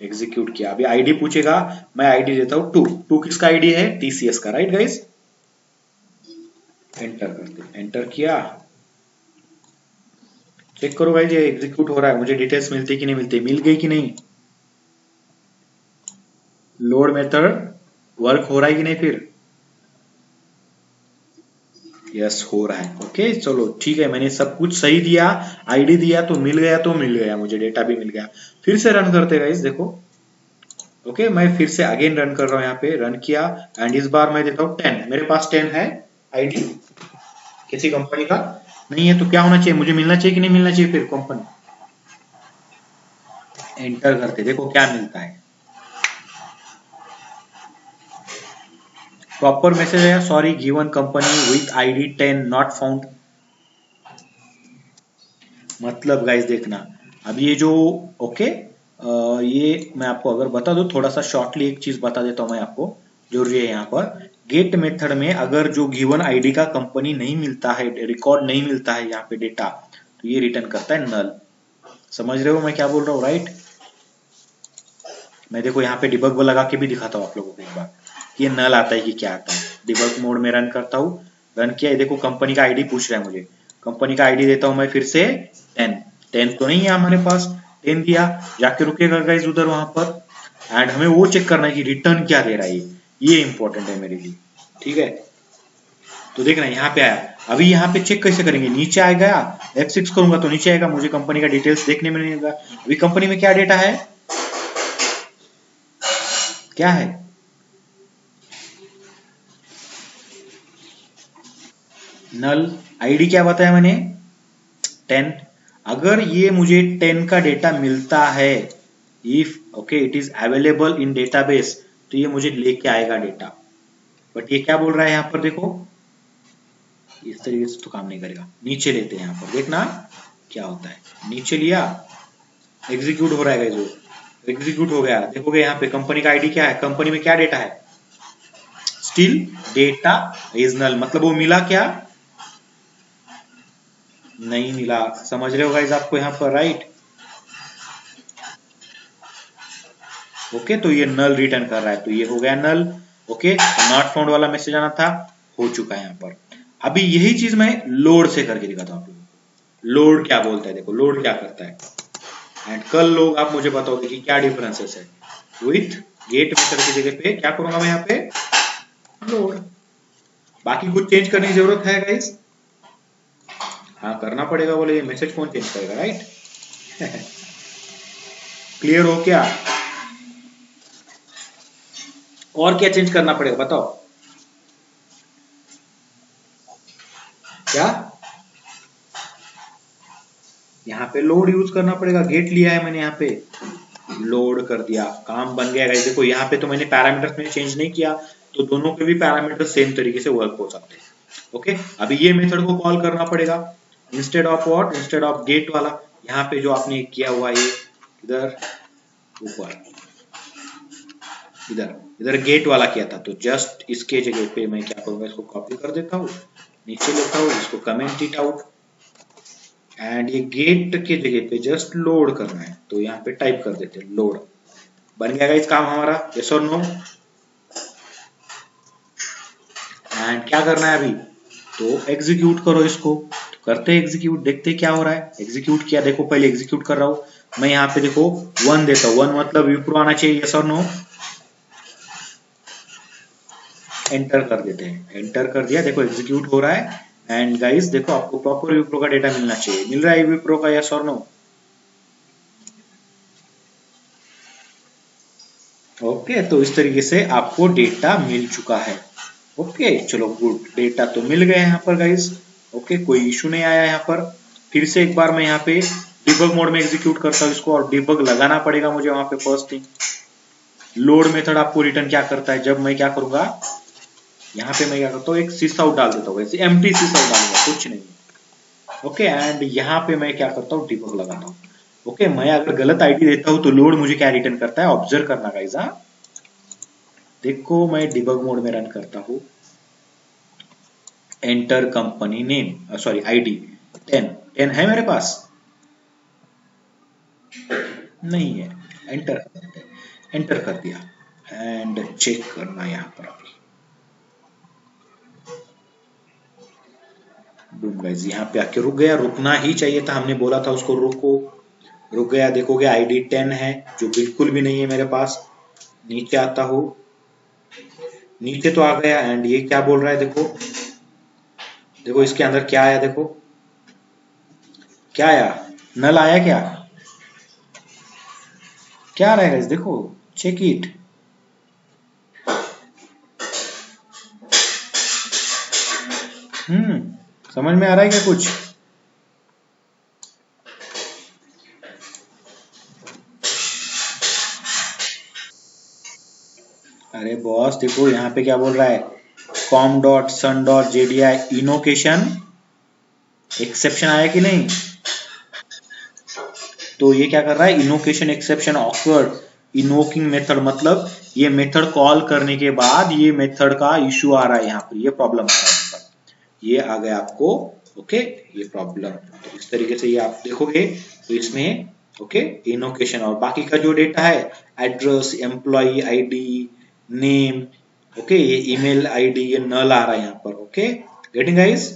एग्जीक्यूट किया। अभी आईडी पूछेगा, मैं आईडी देता हूँ 2। 2 किसका आईडी है? टीसीएस का। राइट गाइस, एंटर करते, एंटर किया। चेक करो गाइस ये एग्जीक्यूट हो रहा है, मुझे डिटेल्स मिलती कि नहीं मिलती, मिल गई कि नहीं? लोड मेथड वर्क हो रहा है कि नहीं? फिर यस हो रहा है। ओके चलो ठीक है, मैंने सब कुछ सही दिया, आईडी दिया तो मिल गया, तो मिल गया मुझे, डेटा भी मिल गया। फिर से रन करते गाइस, देखो ओके मैं फिर से अगेन रन कर रहा हूँ, यहाँ पे रन किया एंड इस बार मैं देता हूँ 10। मेरे पास 10 है आईडी, किसी कंपनी का नहीं है, तो क्या होना चाहिए? मुझे मिलना चाहिए कि नहीं मिलना चाहिए? फिर कंपनी एंटर करते, देखो क्या मिलता है, प्रॉपर मैसेज है, sorry given company with ID 10 not found. मतलब गाइस देखना, अब ये जो ओके ये मैं आपको अगर बता दूं, थोड़ा सा शॉर्टली एक चीज बता देता हूं मैं आपको, जरूरी है यहाँ पर। गेट मेथड में अगर जो गिवन आईडी का कंपनी नहीं मिलता है, रिकॉर्ड नहीं मिलता है यहाँ पे डेटा, तो ये रिटर्न करता है नल। समझ रहे हो मैं क्या बोल रहा हूँ? राइट, मैं देखो यहाँ पे डिबग लगा के भी दिखाता हूँ आप लोगों को एक बार, ये नल आता है कि क्या आता है। डिबग मोड में रन करता हूँ, रन किया, देखो कंपनी का आईडी पूछ रहा है मुझे, कंपनी का आईडी देता हूँ मैं फिर से 10। 10 तो नहीं है हमारे पास, 10 दिया, जाके रुकेगा गाइस उधर वहां पर, एंड हमें वो चेक करना है कि रिटर्न क्या दे रहा है, ये इंपॉर्टेंट है मेरे लिए। ठीक है, तो देखना यहाँ पे आया, अभी यहाँ पे चेक कैसे करेंगे? नीचे आएगा, F6 करूंगा तो नीचे आएगा, मुझे कंपनी का डिटेल्स देखने में नहीं आएगा। अभी कंपनी में क्या डेटा है, क्या है? नल। आईडी क्या बताया मैंने? 10। अगर ये मुझे 10 का डेटा मिलता है, if okay it is available in database, तो ये मुझे लेके आएगा डेटा। बट ये क्या बोल रहा है यहाँ पर, देखो इस तरीके से तो काम नहीं करेगा। नीचे लेते हैं, यहाँ पर देखना क्या होता है, नीचे लिया, एग्जीक्यूट हो रहा है, जो एग्जीक्यूट हो गया। देखोगे यहाँ पे कंपनी का आईडी क्या है, कंपनी में क्या डेटा है, स्टिल डेटा इज नल। मतलब वो मिला क्या? नहीं मिला। समझ रहे हो गाइस आपको यहाँ पर? राइट, ओके तो ये नल रिटर्न कर रहा है, तो ये हो गया नल। ओके, नॉट फाउंड वाला मैसेज आना था, हो चुका है यहाँ पर। अभी यही चीज मैं लोड से करके दिखाता हूँ आप लोगों को। लोड क्या बोलता है, देखो लोड क्या करता है, एंड कल लोग आप मुझे बताओगे कि क्या डिफरेंसेस है। विथ गेट मेथड की जगह पे क्या करूंगा मैं यहाँ पे, लोड। बाकी कुछ चेंज करने की जरूरत है गाइस? हाँ करना पड़ेगा, बोले ये मैसेज कौन चेंज करेगा? राइट क्लियर हो क्या? और क्या चेंज करना पड़ेगा बताओ? क्या? यहाँ पे लोड यूज करना पड़ेगा, गेट लिया है मैंने, यहाँ पे लोड कर दिया, काम बन गया गाइस। देखो यहाँ पे तो मैंने पैरामीटर्स में चेंज नहीं किया, तो दोनों के भी पैरामीटर सेम तरीके से वर्क हो सकते हैं। ओके, अभी ये मेथड को कॉल करना पड़ेगा, instead of what, instead of get वाला। यहाँ पे जो आपने किया हुआ ये इधर ऊपर, इधर इधर गेट वाला किया था, तो जस्ट इसके जगह पे मैं क्या करूंगा, इसको कॉपी कर देता हूँ, नीचे लेता हूँ, इसको कमेंट इट आउट, एंड ये गेट के जगह पे जस्ट लोड करना है, तो यहाँ पे टाइप कर देते हैं लोड। बन गया इस काम हमारा, यस और नो? एंड क्या करना है अभी, तो एग्जीक्यूट करो इसको। तो करते हैं एग्जीक्यूट, देखते हैं क्या हो रहा है। एग्जीक्यूट किया, देखो पहले एग्जीक्यूट कर रहा हूँ मैं, यहाँ पे देखो 1 देता हूँ, 1 मतलब विप्रो आना चाहिए, यस और नो? एंटर कर देते हैं, एंटर कर दिया, देखो एग्जीक्यूट हो रहा है, एंड गाइस देखो आपको प्रॉपर विप्रो का डेटा मिलना चाहिए, मिल रहा है विप्रो का, यस और नो? ओके, तो इस तरीके से आपको डेटा मिल चुका है। ओके चलो गुड, डेटा तो मिल गया यहाँ पर गाइस। ओके कोई इशू नहीं आया यहाँ पर। फिर से एक बार मैं यहाँ पे डिबग मोड में एग्जीक्यूट करता हूँ इसको, और डिबग लगाना पड़ेगा मुझे वहां पे फर्स्ट थिंग। लोड मेथड आपको रिटर्न क्या करता है, जब मैं क्या करूंगा यहाँ पे, मैं क्या करता हूँ एक सिस आउट डाल देता हूँ, वैसे एम्प्टी सिस आउट डालूंगा, कुछ नहीं। ओके एंड यहाँ पे मैं क्या करता हूँ, डिबग लगाता हूँ। ओके मैं अगर गलत आईडी देता हूँ तो लोड मुझे क्या रिटर्न करता है, ऑब्जर्व करना गाइस। हाँ देखो मैं डिबग मोड में रन करता हूँ, enter company name sorry ID 10 है मेरे पास, नहीं है, एंटर एंटर कर दिया एंड चेक करना यहाँ पर अभी। बूम गाइस यहाँ पे आके रुक गया, रुकना ही चाहिए था, हमने बोला था उसको रुको, रुक गया। देखोगे आईडी 10 है जो बिल्कुल भी नहीं है मेरे पास। नीचे आता हूँ, नीचे तो आ गया एंड ये क्या बोल रहा है देखो, देखो इसके अंदर क्या आया, देखो क्या आया, नल आया क्या, क्या आ रहा है गाइस देखो, चेक इट। हम्म, समझ में आ रहा है क्या कुछ? अरे बॉस देखो यहाँ पे क्या बोल रहा है, कॉम डॉट सन डॉट जेडीआई इनोकेशन एक्सेप्शन आया कि नहीं? तो ये क्या कर रहा है, इनोकेशन एक्सेप्शन ऑकर्ड, इनोकिंग मेथड मतलब ये मेथड कॉल करने के बाद ये मेथड का इश्यू आ रहा है, यहाँ पर ये प्रॉब्लम आ रहा है यहाँ पर। ये आ गया आपको। ओके ये प्रॉब्लम, तो इस तरीके से ये आप देखोगे तो इसमें ओके इनोकेशन, और बाकी का जो डेटा है address, employee ID, name, okay ये ईमेल आईडी, ये नल आ रहा है यहाँ पर। Okay getting guys?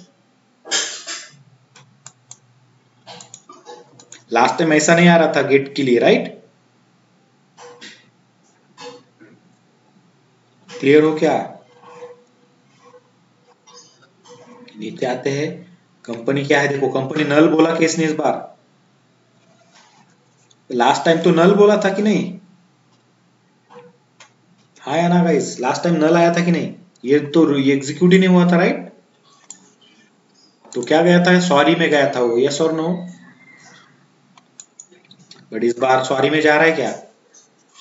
Last time ऐसा नहीं आ रहा था गेट के लिए, राइट? क्लियर हो क्या? नीचे आते हैं, कंपनी क्या है देखो, कंपनी नल बोला कि इसने इस बार, लास्ट टाइम तो नल बोला था कि नहीं? हाँ या ना गाइस, लास्ट टाइम नल आया था कि नहीं? ये एग्जीक्यूट ही नहीं हुआ था, राइट? तो क्या गया था, सॉरी में गया था वो, यस और नो? बट इस बार सॉरी में जा रहा है क्या?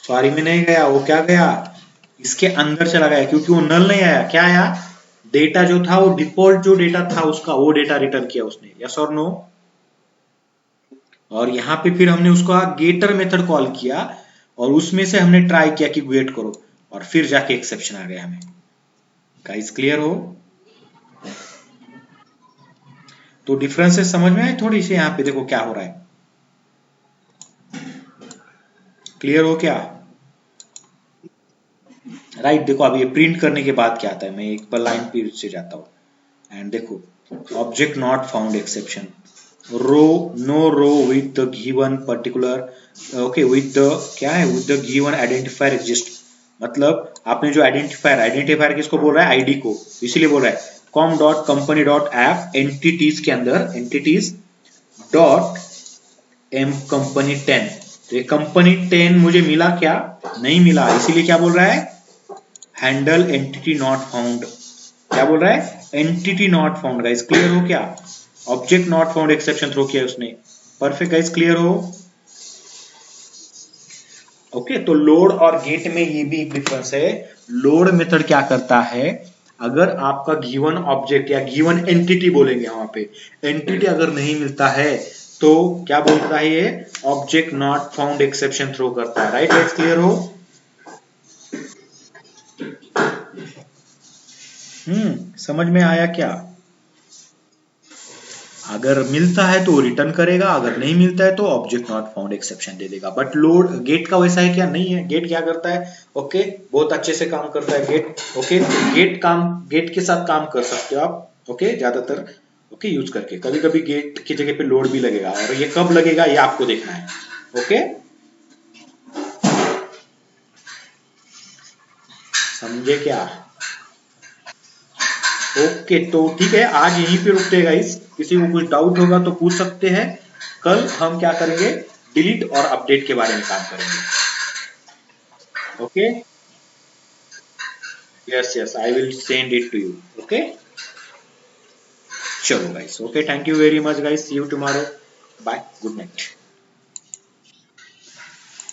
सॉरी में नहीं गया, वो क्या गया, इसके अंदर चला गया, क्योंकि वो नल नहीं आया, क्या आया, डेटा जो था वो डिफॉल्ट जो डेटा था उसका वो डेटा रिटर्न किया उसने, यस और नो? और यहाँ पे फिर हमने उसका गेटर मेथड कॉल किया, और उसमें से हमने ट्राई किया कि वेट करो, और फिर जाके एक्सेप्शन आ गया हमें। गाइस क्लियर हो? तो डिफरेंसेस समझ में आए थोड़ी सी, यहाँ पे देखो क्या हो रहा है, क्लियर हो क्या? राइट देखो अब ये प्रिंट करने के बाद क्या आता है, मैं एक बार लाइन पे से जाता हूँ एंड देखो, object not found exception, row no row with the given particular, okay with the क्या है, with the given identifier exist, मतलब आपने जो आइडेंटिफायर, आइडेंटिफायर किसको बोल रहा है, आईडी को, इसीलिए बोल रहा है com dot company dot app entities के अंदर, एंटिटीज डॉट एम कंपनी 10, तो ये कंपनी 10 मुझे मिला क्या, नहीं मिला, इसीलिए क्या बोल रहा है, हैंडल एंटिटी नॉट फाउंड, क्या बोल रहा है, entity not found. Guys clear हो क्या? Object not found exception throw किया उसने। परफेक्ट गाइस क्लियर हो? ओके तो लोड और गेट में ये भी एक डिफरेंस है। लोड मेथड क्या करता है, अगर आपका गिवन ऑब्जेक्ट या गिवन एंटिटी बोलेंगे वहां पे, एंटिटी अगर नहीं मिलता है तो क्या बोलता है ये, object not found exception throw करता है, राइट गाइस क्लियर हो? समझ में आया क्या? अगर मिलता है तो रिटर्न करेगा, अगर नहीं मिलता है तो ऑब्जेक्ट नॉट फाउंड एक्सेप्शन दे देगा। बट लोड गेट का वैसा है क्या, नहीं है। गेट क्या करता है, ओके बहुत अच्छे से काम करता है गेट। ओके गेट के साथ काम कर सकते हो आप, ओके ज्यादातर ओके यूज करके, कभी कभी गेट की जगह पे लोड भी लगेगा, और ये कब लगेगा ये आपको देखना है। ओके समझे क्या? ओके, तो ठीक है, आज यहीं पे रुकते हैं गाइस। किसी को कुछ डाउट होगा तो पूछ सकते हैं। कल हम क्या करेंगे, डिलीट और अपडेट के बारे में काम करेंगे। Okay, yes yes, I will send it to you. Okay, चलो guys, okay, thank you very much guys, see you tomorrow, bye, good night.